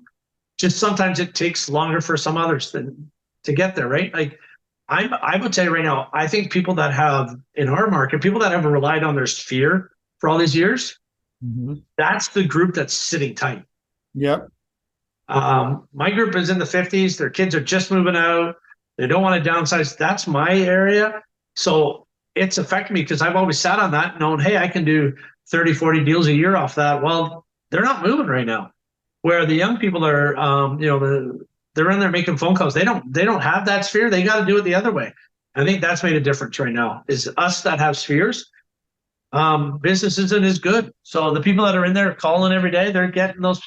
Just sometimes it takes longer for some others than to get there, right? Like I would say right now, I think people that have in our market, people that have relied on their sphere for all these years, that's the group that's sitting tight. Yep. My group is in the 50s. Their kids are just moving out. They don't want to downsize. That's my area. So it's affected me because I've always sat on that knowing, hey, I can do 30, 40 deals a year off that. Well, they're not moving right now. Where the young people are, they're in there making phone calls. They don't have that sphere. They got to do it the other way. I think that's made a difference right now is us that have spheres. Business isn't as good. So the people that are in there calling every day, they're getting those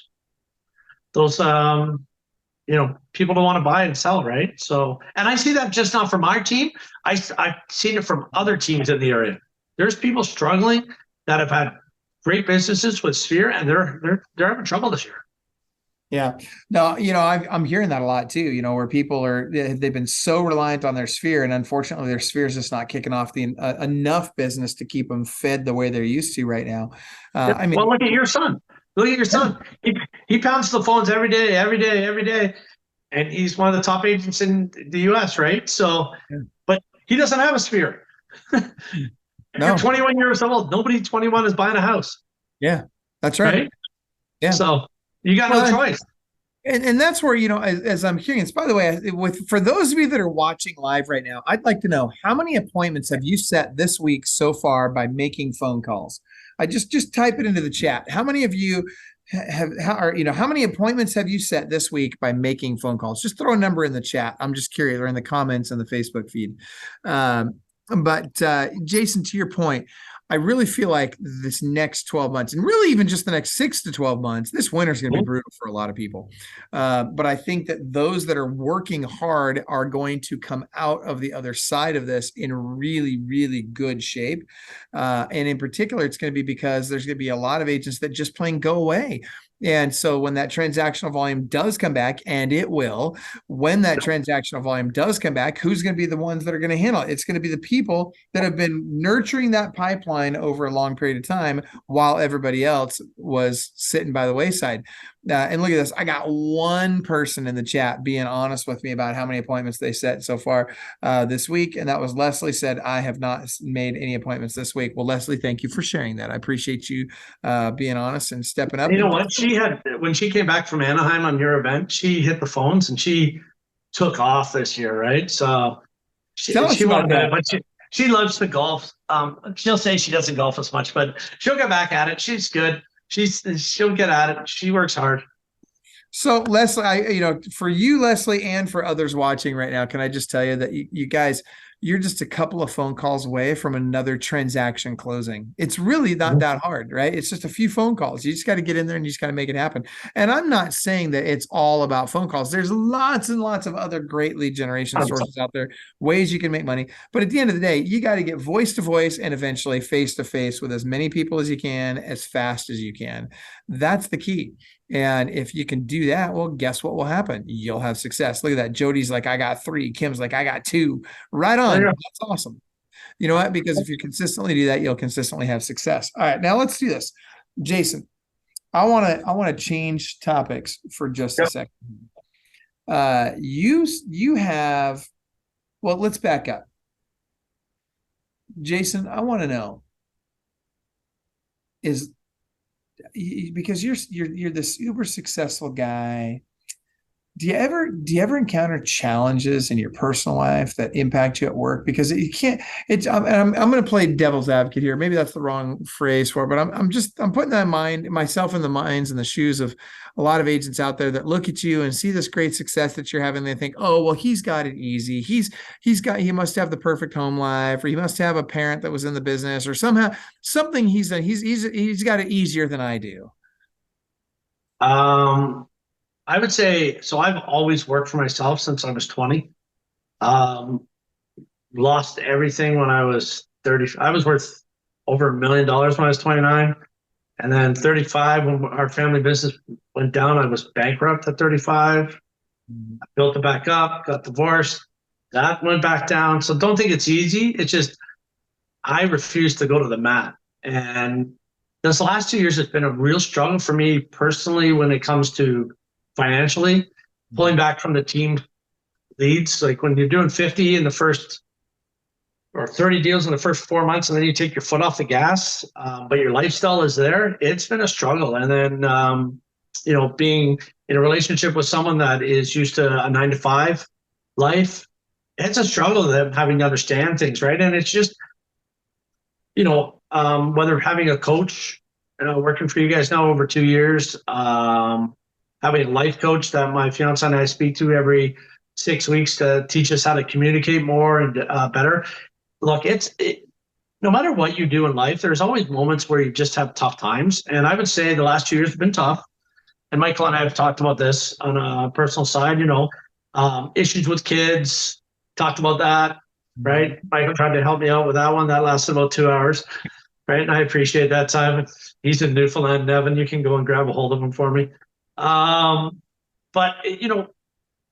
people don't want to buy and sell, right? So, and I see that just not from our team. I've seen it from other teams in the area. There's people struggling that have had great businesses with Sphere, and they're having trouble this year. Yeah. No, I'm hearing that a lot too, where people they've been so reliant on their sphere, and unfortunately their sphere is just not kicking off the enough business to keep them fed the way they're used to right now. Well, look at your son. Look at your son. He pounds the phones every day, and he's one of the top agents in the U.S., right? So, but he doesn't have a sphere. No. You're 21 years old. Nobody 21 is buying a house. Yeah, that's right. Yeah. So you got no choice. And that's where, as I'm hearing this, by the way, for those of you that are watching live right now, I'd like to know how many appointments have you set this week so far by making phone calls? I just type it into the chat. How many of you how many appointments have you set this week by making phone calls? Just throw a number in the chat. I'm just curious, or in the comments in the Facebook feed. But Jason, to your point, I really feel like this next 12 months, and really even just the next 6 to 12 months, this winter is going to be brutal for a lot of people. But I think that those that are working hard are going to come out of the other side of this in really, really good shape. And in particular, it's going to be because there's going to be a lot of agents that just plain go away. And so when that transactional volume does come back, and it will, when that transactional volume does come back, who's going to be the ones that are going to handle it? It's going to be the people that have been nurturing that pipeline over a long period of time while everybody else was sitting by the wayside. And look at this. I got one person in the chat being honest with me about how many appointments they set so far this week. And that was Leslie. Said, I have not made any appointments this week. Well, Leslie, thank you for sharing that. I appreciate you being honest and stepping up. You know what? When she came back from Anaheim on your event, she hit the phones and she took off this year, right? So she wanted that, but she loves the golf. She'll say she doesn't golf as much, but she'll get back at it. She's good. She'll get at it. She works hard. So Leslie, for you, Leslie, and for others watching right now, can I just tell you that you guys, you're just a couple of phone calls away from another transaction closing. It's really not that hard, right? It's just a few phone calls. You just got to get in there and you just got to make it happen. And I'm not saying that it's all about phone calls. There's lots and lots of other great lead generation sources out there, ways you can make money. But at the end of the day, you got to get voice to voice and eventually face to face with as many people as you can, as fast as you can. That's the key. And if you can do that, well, guess what will happen? You'll have success. Look at that. Jody's like, I got 3. Kim's like, I got 2. Right on. That's awesome. You know what? Because if you consistently do that, you'll consistently have success. All right, now let's do this. Jason, I want to change topics for just a second. You have, well, let's back up. Jason, I want to know because you're this uber successful guy. Do you ever encounter challenges in your personal life that impact you at work? Because you can't. I'm going to play devil's advocate here. Maybe that's the wrong phrase for it, but I'm putting that myself in the minds and the shoes of a lot of agents out there that look at you and see this great success that you're having. They think, oh, well, he's got it easy. He must have the perfect home life, or he must have a parent that was in the business, or somehow something he's done. He's got it easier than I do. I would say, so I've always worked for myself since I was 20. lost everything when I was 30. I was worth over $1 million when I was 29. And then 35, when our family business went down, I was bankrupt at 35. I built it back up, got divorced. That went back down. So don't think it's easy. It's just I refuse to go to the mat. And this last 2 years has been a real struggle for me personally when it comes to financially pulling back from the team leads. Like when you're doing 50 in the first or 30 deals in the first 4 months, and then you take your foot off the gas, but your lifestyle is there. It's been a struggle. And then, being in a relationship with someone that is used to a 9 to 5 life, it's a struggle them having to understand things, right? And it's just, whether having a coach, working for you guys now over 2 years, having a life coach that my fiance and I speak to every 6 weeks to teach us how to communicate more and better. Look, no matter what you do in life, there's always moments where you just have tough times. And I would say the last 2 years have been tough. And Michael and I have talked about this on a personal side, issues with kids, talked about that, right? Michael tried to help me out with that one. That lasted about 2 hours, right? And I appreciate that time. He's in Newfoundland, Evan. You can go and grab a hold of him for me. But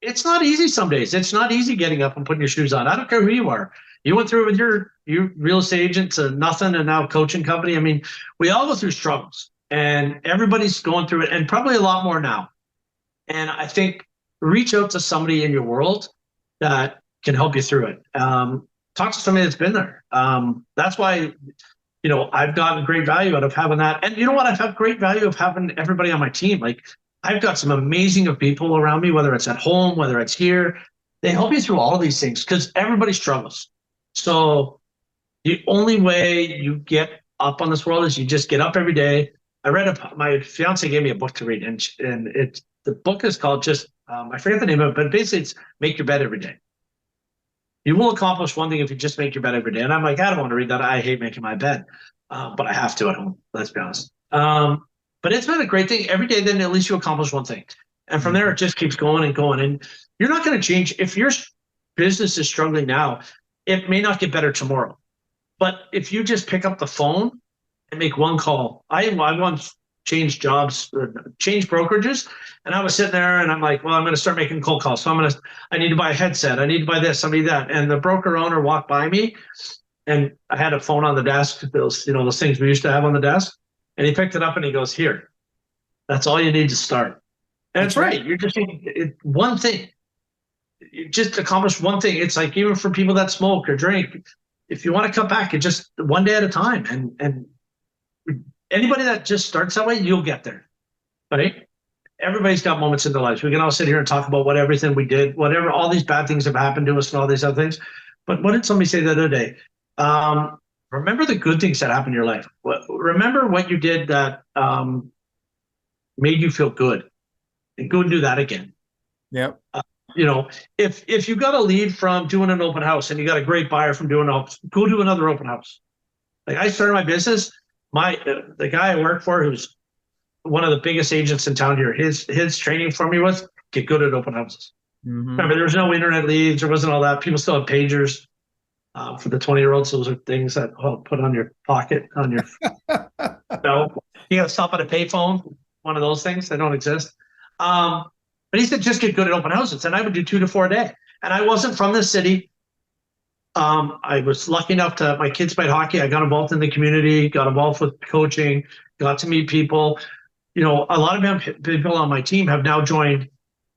it's not easy some days. It's not easy getting up and putting your shoes on. I don't care who you are. You went through it with your real estate agent to nothing and now coaching company. I mean, we all go through struggles and everybody's going through it and probably a lot more now. And I think reach out to somebody in your world that can help you through it. Talk to somebody that's been there. That's why, I've gotten great value out of having that. And you know what? I've had great value of having everybody on my team. Like I've got some amazing people around me, whether it's at home, whether it's here. They help you through all of these things because everybody struggles. So the only way you get up on this world is you just get up every day. My fiance gave me a book to read, and the book is called I forget the name of it, but basically it's Make Your Bed Every Day. You will accomplish one thing if you just make your bed every day. And I'm like, I don't want to read that. I hate making my bed, but I have to at home. Let's be honest. But it's been a great thing every day. Then at least you accomplish one thing, and from there it just keeps going and going. And you're not going to change if your business is struggling now. It may not get better tomorrow, but if you just pick up the phone and make one call, I once changed jobs, changed brokerages, and I was sitting there and I'm like, well, I'm going to start making cold calls. So I need to buy a headset. I need to buy this, somebody that. And the broker owner walked by me and I had a phone on the desk, those things we used to have on the desk. And he picked it up and he goes, here, that's all you need to start. And it's right. You're just one thing. You just accomplish one thing. It's like even for people that smoke or drink, if you want to cut back, it's just one day at a time. And anybody that just starts that way, you'll get there, right? Everybody's got moments in their lives. We can all sit here and talk about everything we did, whatever, all these bad things have happened to us and all these other things. But what did somebody say the other day? Remember the good things that happened in your life. Remember what you did that made you feel good, and go and do that again. Yep. If you got a lead from doing an open house and you got a great buyer from doing go do another open house. Like I started my business, the guy I work for, who's one of the biggest agents in town here, his training for me was get good at open houses. Mm-hmm. Remember, there was no internet leads, there wasn't all that. People still have pagers. For the 20-year-olds, those are things that put on your pocket, on your you got to stop at a payphone, one of those things. They don't exist. But he said, just get good at open houses. And I would do 2 to 4 a day. And I wasn't from the city. I was lucky enough my kids played hockey. I got involved in the community, got involved with coaching, got to meet people. A lot of people on my team have now joined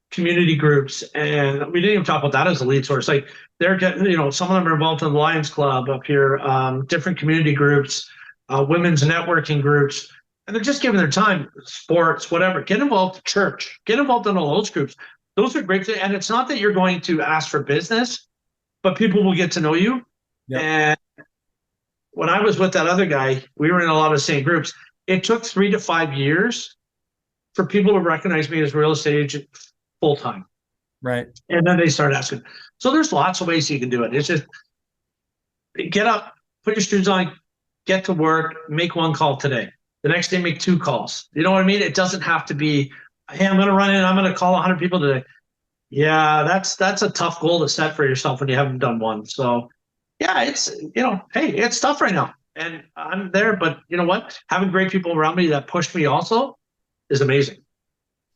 community groups. And we didn't even talk about that as a lead source. Like they're getting, some of them are involved in the Lions Club up here, different community groups, women's networking groups. And they're just giving their time, sports, whatever. Get involved in church. Get involved in all those groups. Those are great things. And it's not that you're going to ask for business, but people will get to know you. Yep. And when I was with that other guy, we were in a lot of the same groups. It took 3 to 5 years for people to recognize me as a real estate agent full time. Right. And then they start asking. So there's lots of ways you can do it. It's just get up, put your shoes on, get to work, make one call today. The next day, make 2 calls. You know what I mean? It doesn't have to be, hey, I'm going to run in, I'm going to call 100 people today. Yeah, that's a tough goal to set for yourself when you haven't done one. So Yeah, it's, hey, it's tough right now. And I'm there, but you know what? Having great people around me that push me also is amazing.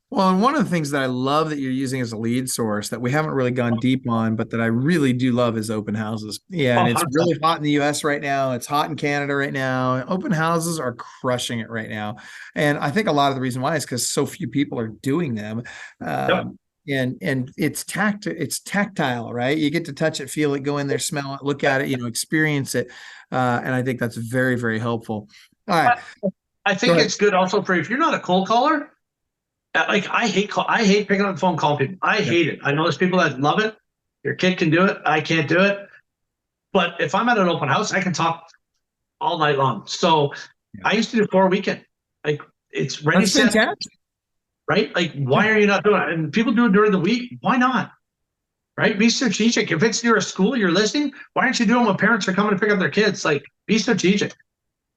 Well, and one of the things that I love that you're using as a lead source that we haven't really gone deep on, but that I really do love is open houses. Yeah, Oh, and it's 100%. really hot in the US right now. It's hot in Canada right now. Open houses are crushing it right now. And I think a lot of the reason why is because so few people are doing them. Yep. And it's tactile, right? You get to touch it, feel it, go in there, smell it, look at it, experience it. And I think that's very, very helpful. All right. I Go think ahead. it's good also for if you're not a cold caller. Like I hate picking up the phone, calling people. I Yeah. hate it. I know there's people that love it. Your kid can do it. I can't do it. But if I'm at an open house, I can talk all night long. So Yeah. I used to do 4 weekend. Like it's ready, That's set, fantastic. right? Like why are you not doing it? And people do it during the week. Why not? Right? Be strategic. If it's near a school you're listening, why aren't you doing when parents are coming to pick up their kids? Like be strategic.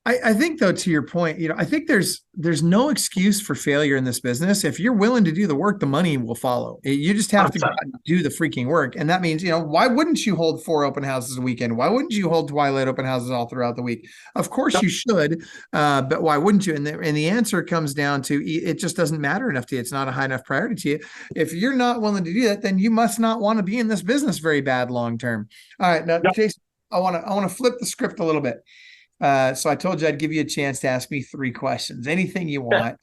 I think though, to your point, I think there's no excuse for failure in this business. If you're willing to do the work, the money will follow. You just have to go out and do the freaking work. And that means, why wouldn't you hold 4 open houses a weekend? Why wouldn't you hold Twilight open houses all throughout the week? Of course you should, but why wouldn't you? And the answer comes down to it just doesn't matter enough to you. It's not a high enough priority to you. If you're not willing to do that, then you must not want to be in this business very bad long term. All right, now, Yep. Jason, I want to flip the script a little bit. So I told you I'd give you a chance to ask me 3 questions, anything you want.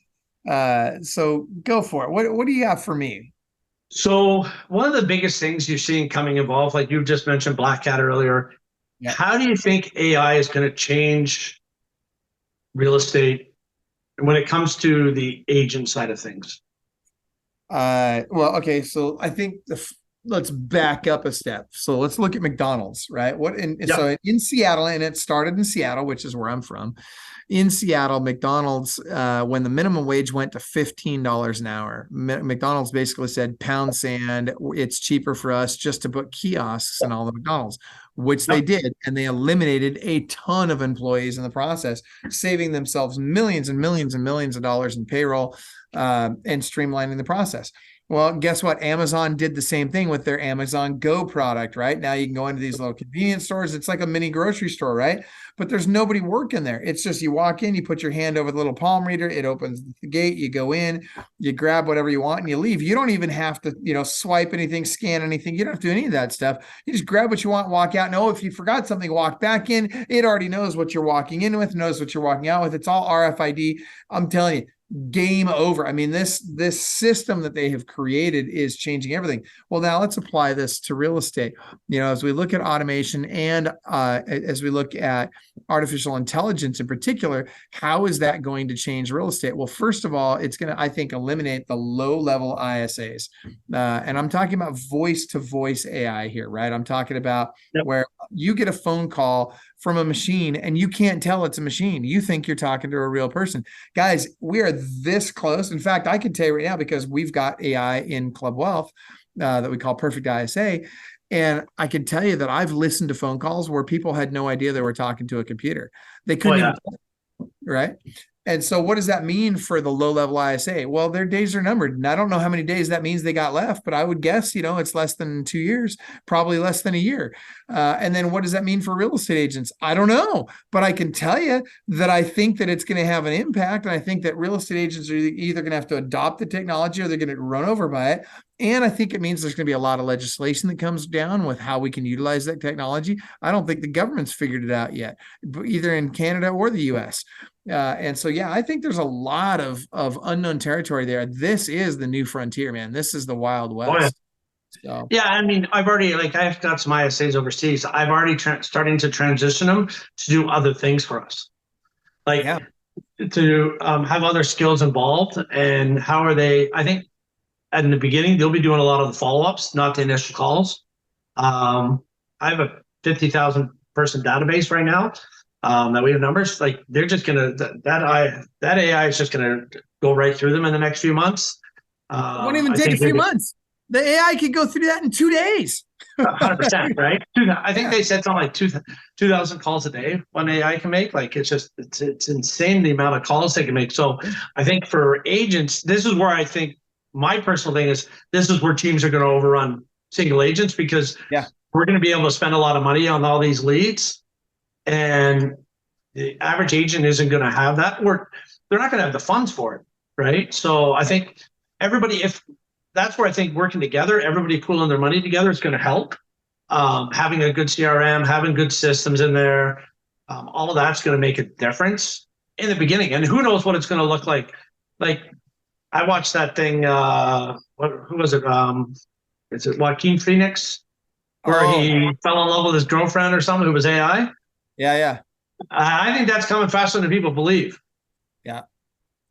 So go for it. What do you have for me? So one of the biggest things you're seeing coming involved, like you just mentioned Black Cat earlier, Yeah. how do you think AI is going to change real estate when it comes to the agent side of things? Well, okay. So I think let's back up a step. So let's look at McDonald's, right? So in Seattle, and it started in Seattle, which is where I'm from. In Seattle, McDonald's, when the minimum wage went to $15 an hour, McDonald's basically said, pound sand, it's cheaper for us just to put kiosks in all the McDonald's, which they did. And they eliminated a ton of employees in the process, saving themselves millions and millions and millions of dollars in payroll and streamlining the process. Well, guess what? Amazon did the same thing with their Amazon Go product, right? Now you can go into these little convenience stores. It's like a mini grocery store, right? But there's nobody working there. It's just you walk in, you put your hand over the little palm reader, it opens the gate, you go in, you grab whatever you want and you leave. You don't even have to, swipe anything, scan anything. You don't have to do any of that stuff. You just grab what you want, walk out. No, if you forgot something, walk back in. It already knows what you're walking in with, knows what you're walking out with. It's all RFID. I'm telling you, game over. I mean, this system that they have created is changing everything. Well, now let's apply this to real estate. As we look at automation and as we look at artificial intelligence in particular, how is that going to change real estate? Well, first of all, it's going to, I think, eliminate the low-level ISAs. And I'm talking about voice-to-voice AI here, right? I'm talking about where you get a phone call from a machine and you can't tell it's a machine. You think you're talking to a real person. Guys, we are this close. In fact, I can tell you right now, because we've got AI in Club Wealth that we call Perfect ISA. And I can tell you that I've listened to phone calls where people had no idea they were talking to a computer. They couldn't even, right? And so what does that mean for the low-level ISA? Well, their days are numbered. And I don't know how many days that means they got left, but I would guess, it's less than 2 years, probably less than a year. And then what does that mean for real estate agents? I don't know, but I can tell you that I think that it's going to have an impact. And I think that real estate agents are either going to have to adopt the technology or they're going to run over by it. And I think it means there's going to be a lot of legislation that comes down with how we can utilize that technology. I don't think the government's figured it out yet, either in Canada or the US. And so, I think there's a lot of unknown territory there. This is the new frontier, man. This is the Wild West. So. Yeah, I mean, I've got some ISAs overseas. I've already starting to transition them to do other things for us, like to have other skills involved. And how are they? I think in the beginning they'll be doing a lot of the follow-ups, not the initial calls. I have a 50,000 person database right now. That we have numbers, like they're just gonna that AI is just gonna go right through them in the next few months. It won't even take a few months. The AI could go through that in 2 days. 100%, right? I think they said something like 2,000 calls a day one AI can make. Like it's insane the amount of calls they can make. So I think for agents, this is where I think my personal thing is this is where teams are going to overrun single agents because we're going to be able to spend a lot of money on all these leads, and the average agent isn't going to have that, or they're not going to have the funds for it, right? So I think everybody, if that's where I think working together, everybody pooling their money together is going to help. Having a good CRM, having good systems in there, all of that's going to make a difference in the beginning. And who knows what it's going to look like. Like, I watched that thing, who was it? Is it Joaquin Phoenix? Where he fell in love with his girlfriend or something who was AI? Yeah. I think that's coming faster than people believe. Yeah.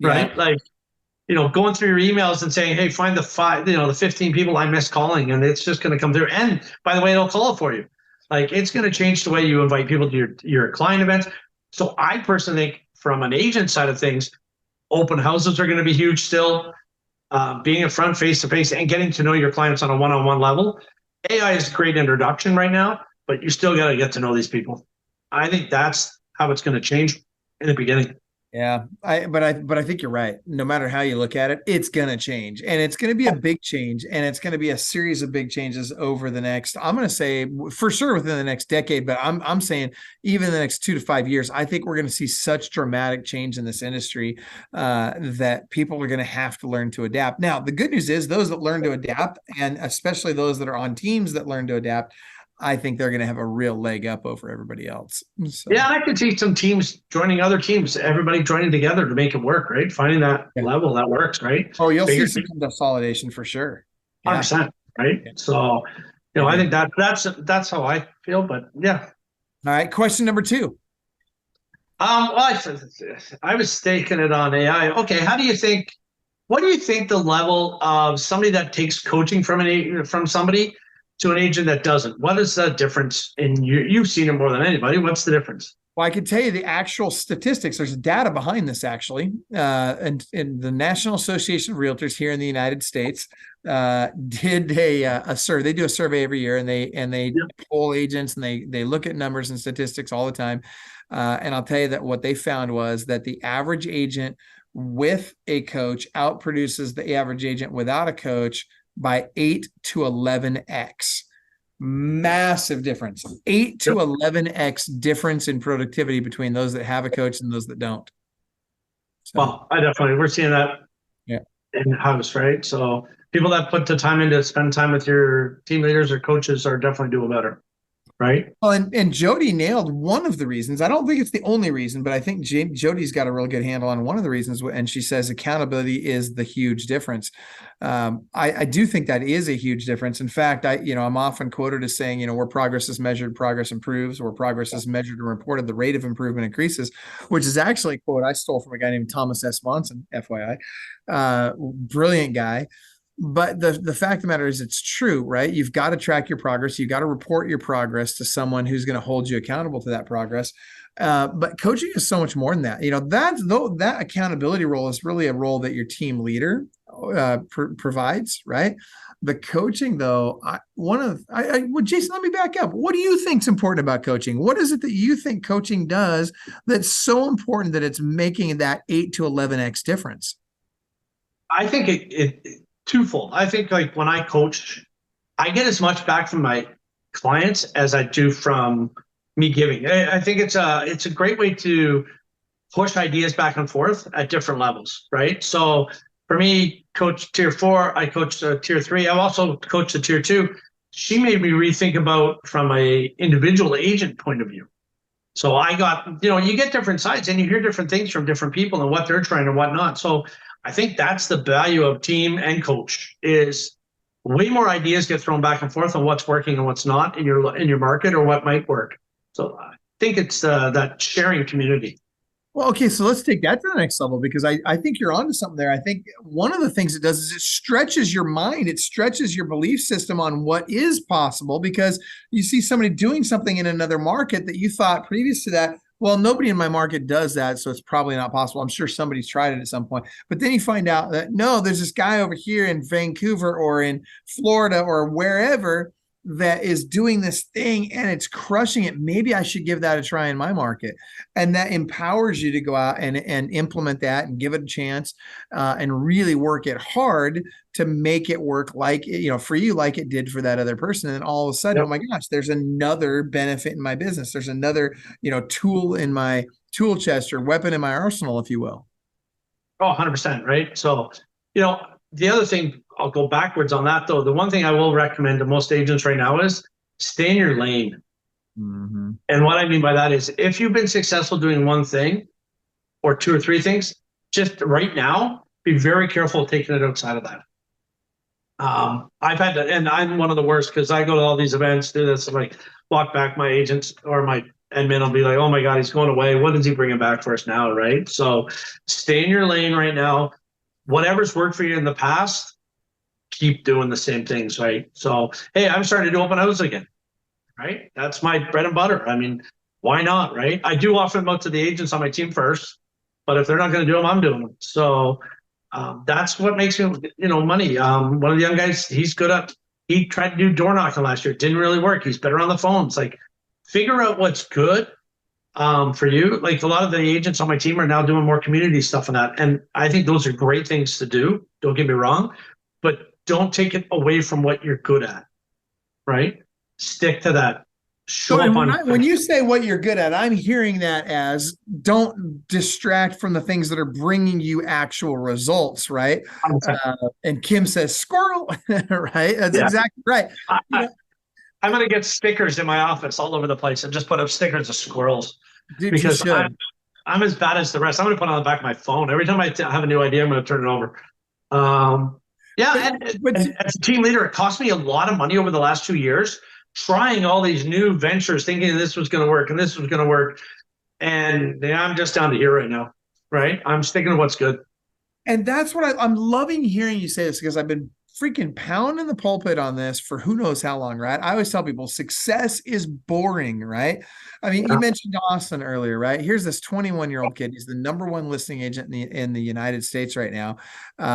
Right? Like, going through your emails and saying, hey, find the 15 people I missed calling, and it's just going to come through. And by the way, it'll call it for you. Like, it's going to change the way you invite people to your client events. So I personally think from an agent side of things, open houses are going to be huge still. Being in front face-to-face and getting to know your clients on a one-on-one level. AI is a great introduction right now, but you still got to get to know these people. I think that's how it's going to change in the beginning. Yeah, but I think you're right. No matter how you look at it, it's going to change, and it's going to be a big change, and it's going to be a series of big changes over the next, I'm going to say for sure within the next decade, but I'm saying even the next 2 to 5 years, I think we're going to see such dramatic change in this industry that people are going to have to learn to adapt. Now, the good news is those that learn to adapt, and especially those that are on teams that learn to adapt, I think they're going to have a real leg up over everybody else. So. Yeah, I could see some teams joining other teams, everybody joining together to make it work, right? Finding that level that works, right? Oh, you'll see some consolidation for sure. 100%, right? Yeah. So, I think that's how I feel, but yeah. All right, question number 2. Well, I was staking it on AI. Okay, what do you think the level of somebody that takes coaching from somebody to an agent that doesn't? What is the difference in you've seen it more than anybody? What's the difference? Well, I can tell you the actual statistics. There's data behind this actually. And the National Association of Realtors here in the United States did a survey. They do a survey every year, and they poll agents, and they look at numbers and statistics all the time. And I'll tell you that what they found was that the average agent with a coach outproduces the average agent without a coach by 8 to 11x. Massive difference. 8 to 11x difference in productivity between those that have a coach and those that don't. So, well, we're seeing that in house, right? So people that put the time in to spend time with your team leaders or coaches are definitely doing better. Right. Well, and Jody nailed one of the reasons. I don't think it's the only reason, but I think Jody's got a real good handle on one of the reasons. And she says accountability is the huge difference. I do think that is a huge difference. In fact, I'm often quoted as saying, where progress is measured, progress improves. Where progress is measured and reported, the rate of improvement increases, which is actually a quote I stole from a guy named Thomas S. Monson, FYI. Brilliant guy. But the fact of the matter is it's true, right? You've got to track your progress. You've got to report your progress to someone who's going to hold you accountable to that progress. But coaching is so much more than that. That accountability role is really a role that your team leader provides, right? The coaching, though, Jason, let me back up. What do you think is important about coaching? What is it that you think coaching does that's so important that it's making that 8 to 11x difference? I think it twofold. I think like when I coach, I get as much back from my clients as I do from me giving. I think it's a great way to push ideas back and forth at different levels, right? So for me, coach tier 4, I coached tier 3. I've also coached a tier 2. She made me rethink about from a individual agent point of view. So I got, you get different sides and you hear different things from different people and what they're trying and whatnot. So I think that's the value of team and coach is way more ideas get thrown back and forth on what's working and what's not in your market or what might work. So I think it's that sharing community. Well, okay, so let's take that to the next level because I think you're onto something there. I think one of the things it does is it stretches your mind. It stretches your belief system on what is possible because you see somebody doing something in another market that you thought previous to that, well, nobody in my market does that, so it's probably not possible. I'm sure somebody's tried it at some point. But then you find out that, no, there's this guy over here in Vancouver or in Florida or wherever that is doing this thing and it's crushing it. Maybe I should give that a try in my market. And that empowers you to go out and implement that and give it a chance and really work it hard to make it work like, for you, like it did for that other person. And all of a sudden, oh my gosh, there's another benefit in my business. There's another, tool in my tool chest or weapon in my arsenal, if you will. Oh, 100%. Right. So, the other thing, I'll go backwards on that though. The one thing I will recommend to most agents right now is stay in your lane. Mm-hmm. And what I mean by that is if you've been successful doing one thing or two or three things, just right now, be very careful taking it outside of that. I've had to, and I'm one of the worst because I go to all these events, do this, and like walk back my agents or my admin will be like, oh my God, he's going away. What is he bringing back for us now? Right. So stay in your lane right now. Whatever's worked for you in the past, keep doing the same things, right? So, hey, I'm starting to do open houses again, right? That's my bread and butter. I mean, why not, right? I do offer them out to the agents on my team first, but if they're not going to do them, I'm doing them. So that's what makes me, money. One of the young guys, he tried to do door knocking last year. It didn't really work. He's better on the phones. Like, figure out what's good for you. Like a lot of the agents on my team are now doing more community stuff and that. And I think those are great things to do. Don't get me wrong, but don't take it away from what you're good at, right? Stick to that. When you say what you're good at, I'm hearing that as don't distract from the things that are bringing you actual results, right? And Kim says squirrel, right? That's exactly right. I'm going to get stickers in my office all over the place and just put up stickers of squirrels. Dude, because I'm as bad as the rest. I'm going to put it on the back of my phone. Every time I have a new idea, I'm going to turn it over. And as a team leader, it cost me a lot of money over the last 2 years trying all these new ventures, thinking this was going to work and this was going to work. And I'm just down to here right now, right? I'm sticking to what's good. And that's what I'm loving hearing you say this because I've been freaking pounding the pulpit on this for who knows how long, right? I always tell people success is boring, right? I mean, you mentioned Austin earlier, right? Here's this 21-year-old kid. He's the #1 listing agent in the United States right now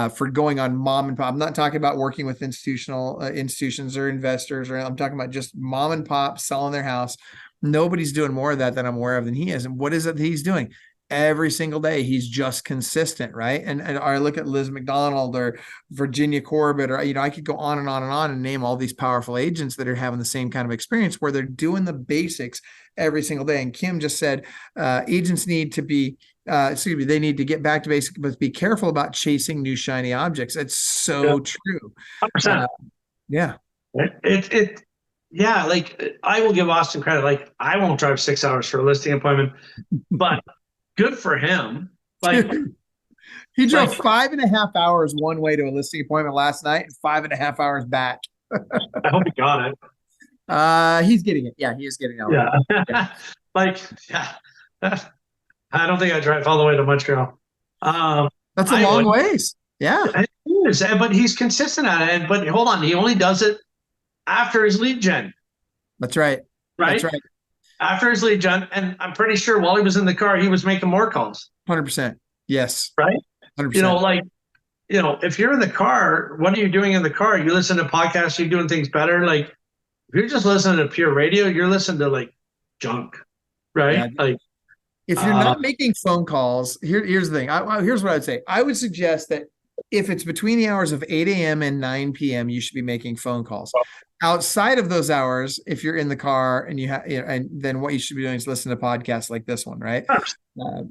for going on mom and pop. I'm not talking about working with institutions or investors, or I'm talking about just mom and pop selling their house. Nobody's doing more of that I'm aware of than he is. And what is it that he's doing? Every single day, he's just consistent, right? And I look at Liz McDonald or Virginia Corbett, or I could go on and on and on and name all these powerful agents that are having the same kind of experience where they're doing the basics every single day. And Kim just said agents need to be, they need to get back to basics, but be careful about chasing new shiny objects. It's so true. 100%. Yeah. Yeah, like I will give Austin credit. Like I won't drive 6 hours for a listing appointment, but good for him. Like he drove 5.5 hours one way to a listing appointment last night and 5.5 hours back. I hope he got it. He's getting it. Yeah, he is getting it. Yeah. I don't think I drive all the way to Montreal. That's a long ways. Yeah. It is, but he's consistent at it. But hold on, he only does it after his lead gen. That's right. Right? That's right. After his lead gen, and I'm pretty sure while he was in the car, he was making more calls. 100%. Yes. Right? 100%. If you're in the car, what are you doing in the car? You listen to podcasts, you're doing things better. Like, if you're just listening to pure radio, you're listening to like junk, right? Yeah. If you're not making phone calls, here's the thing. Here's what I'd say. I would suggest that if it's between the hours of 8 a.m. and 9 p.m., you should be making phone calls. Outside of those hours, if you're in the car and and then what you should be doing is listen to podcasts like this one, right?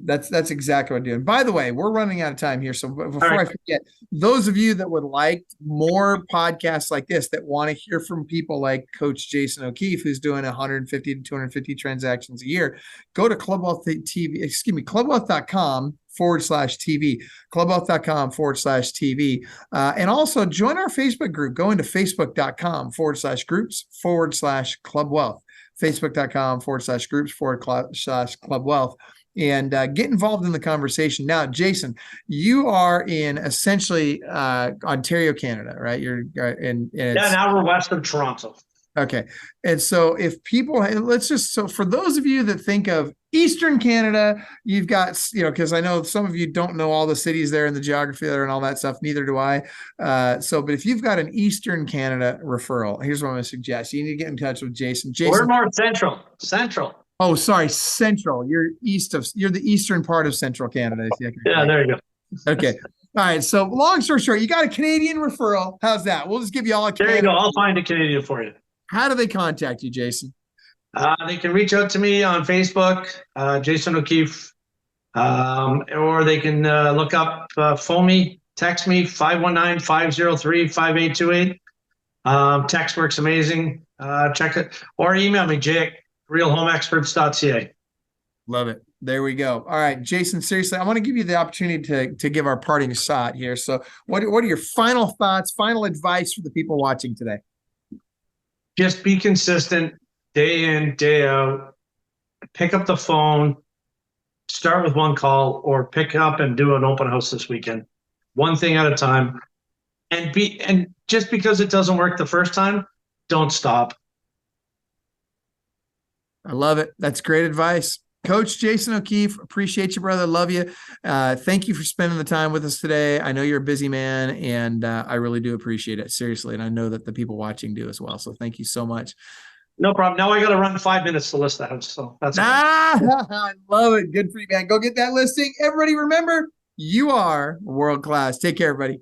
That's exactly what I'm doing. By the way, we're running out of time here. So before I forget, those of you that would like more podcasts like this, that want to hear from people like Coach Jason O'Keefe, who's doing 150 to 250 transactions a year, go to clubwealth.com/TV, clubwealth.com/TV. And also join our Facebook group. Go into facebook.com/groups/clubwealth, facebook.com/groups/clubwealth, and get involved in the conversation. Now, Jason, you are in essentially Ontario, Canada, right? You're in now we're west of Toronto. Okay. And so if people, so for those of you that think of Eastern Canada, you've got, because I know some of you don't know all the cities there and the geography there and all that stuff. Neither do I. But if you've got an Eastern Canada referral, here's what I'm going to suggest. You need to get in touch with Jason. We're more central. Oh, sorry. Central. You're the eastern part of Central Canada. Yeah, there you go. Okay. All right. So long story short, you got a Canadian referral. How's that? We'll just give you all a There you go. I'll find a Canadian for you. How do they contact you, Jason? They can reach out to me on Facebook, Jason O'Keefe, or they can look up, phone me, text me, 519-503-5828. Text works amazing. Check it. Or email me, jay@realhomeexperts.ca. Love it. There we go. All right, Jason, seriously, I want to give you the opportunity to give our parting shot here. So what are your final thoughts, final advice for the people watching today? Just be consistent day in, day out. Pick up the phone, start with one call, or pick up and do an open house this weekend. One thing at a time. And just because it doesn't work the first time, don't stop. I love it. That's great advice. Coach Jason O'Keefe, appreciate you, brother. Love you. Thank you for spending the time with us today. I know you're a busy man, and I really do appreciate it, seriously. And I know that the people watching do as well. So thank you so much. No problem. Now I got to run 5 minutes to list the house. So that's I love it. Good for you, man. Go get that listing. Everybody remember, you are world class. Take care, everybody.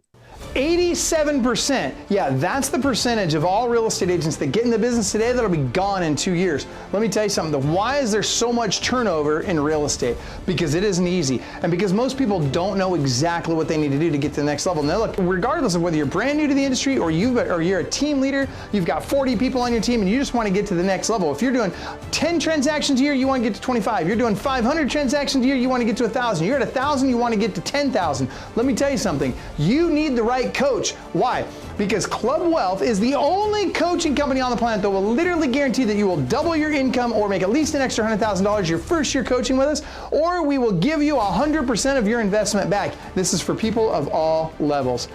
87%. Yeah, that's the percentage of all real estate agents that get in the business today that'll be gone in 2 years. Let me tell you something. Why is there so much turnover in real estate? Because it isn't easy. And because most people don't know exactly what they need to do to get to the next level. Now look, regardless of whether you're brand new to the industry or you're a team leader, you've got 40 people on your team and you just want to get to the next level. If you're doing 10 transactions a year, you want to get to 25. You're doing 500 transactions a year, you want to get to 1,000. You're at 1,000, you want to get to 10,000. Let me tell you something. You need the right coach. Why? Because Club Wealth is the only coaching company on the planet that will literally guarantee that you will double your income or make at least an extra $100,000 your first year coaching with us, or we will give you 100% of your investment back. This is for people of all levels.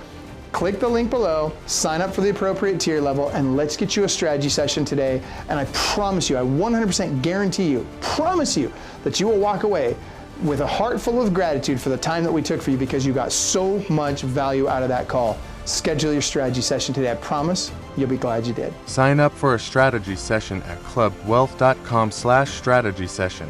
Click the link below, sign up for the appropriate tier level, and let's get you a strategy session today. And I promise you, I 100% guarantee you, promise you, that you will walk away with a heart full of gratitude for the time that we took for you, because you got so much value out of that call. Schedule your strategy session today. I promise you'll be glad you did. Sign up for a strategy session at clubwealth.com/strategy session.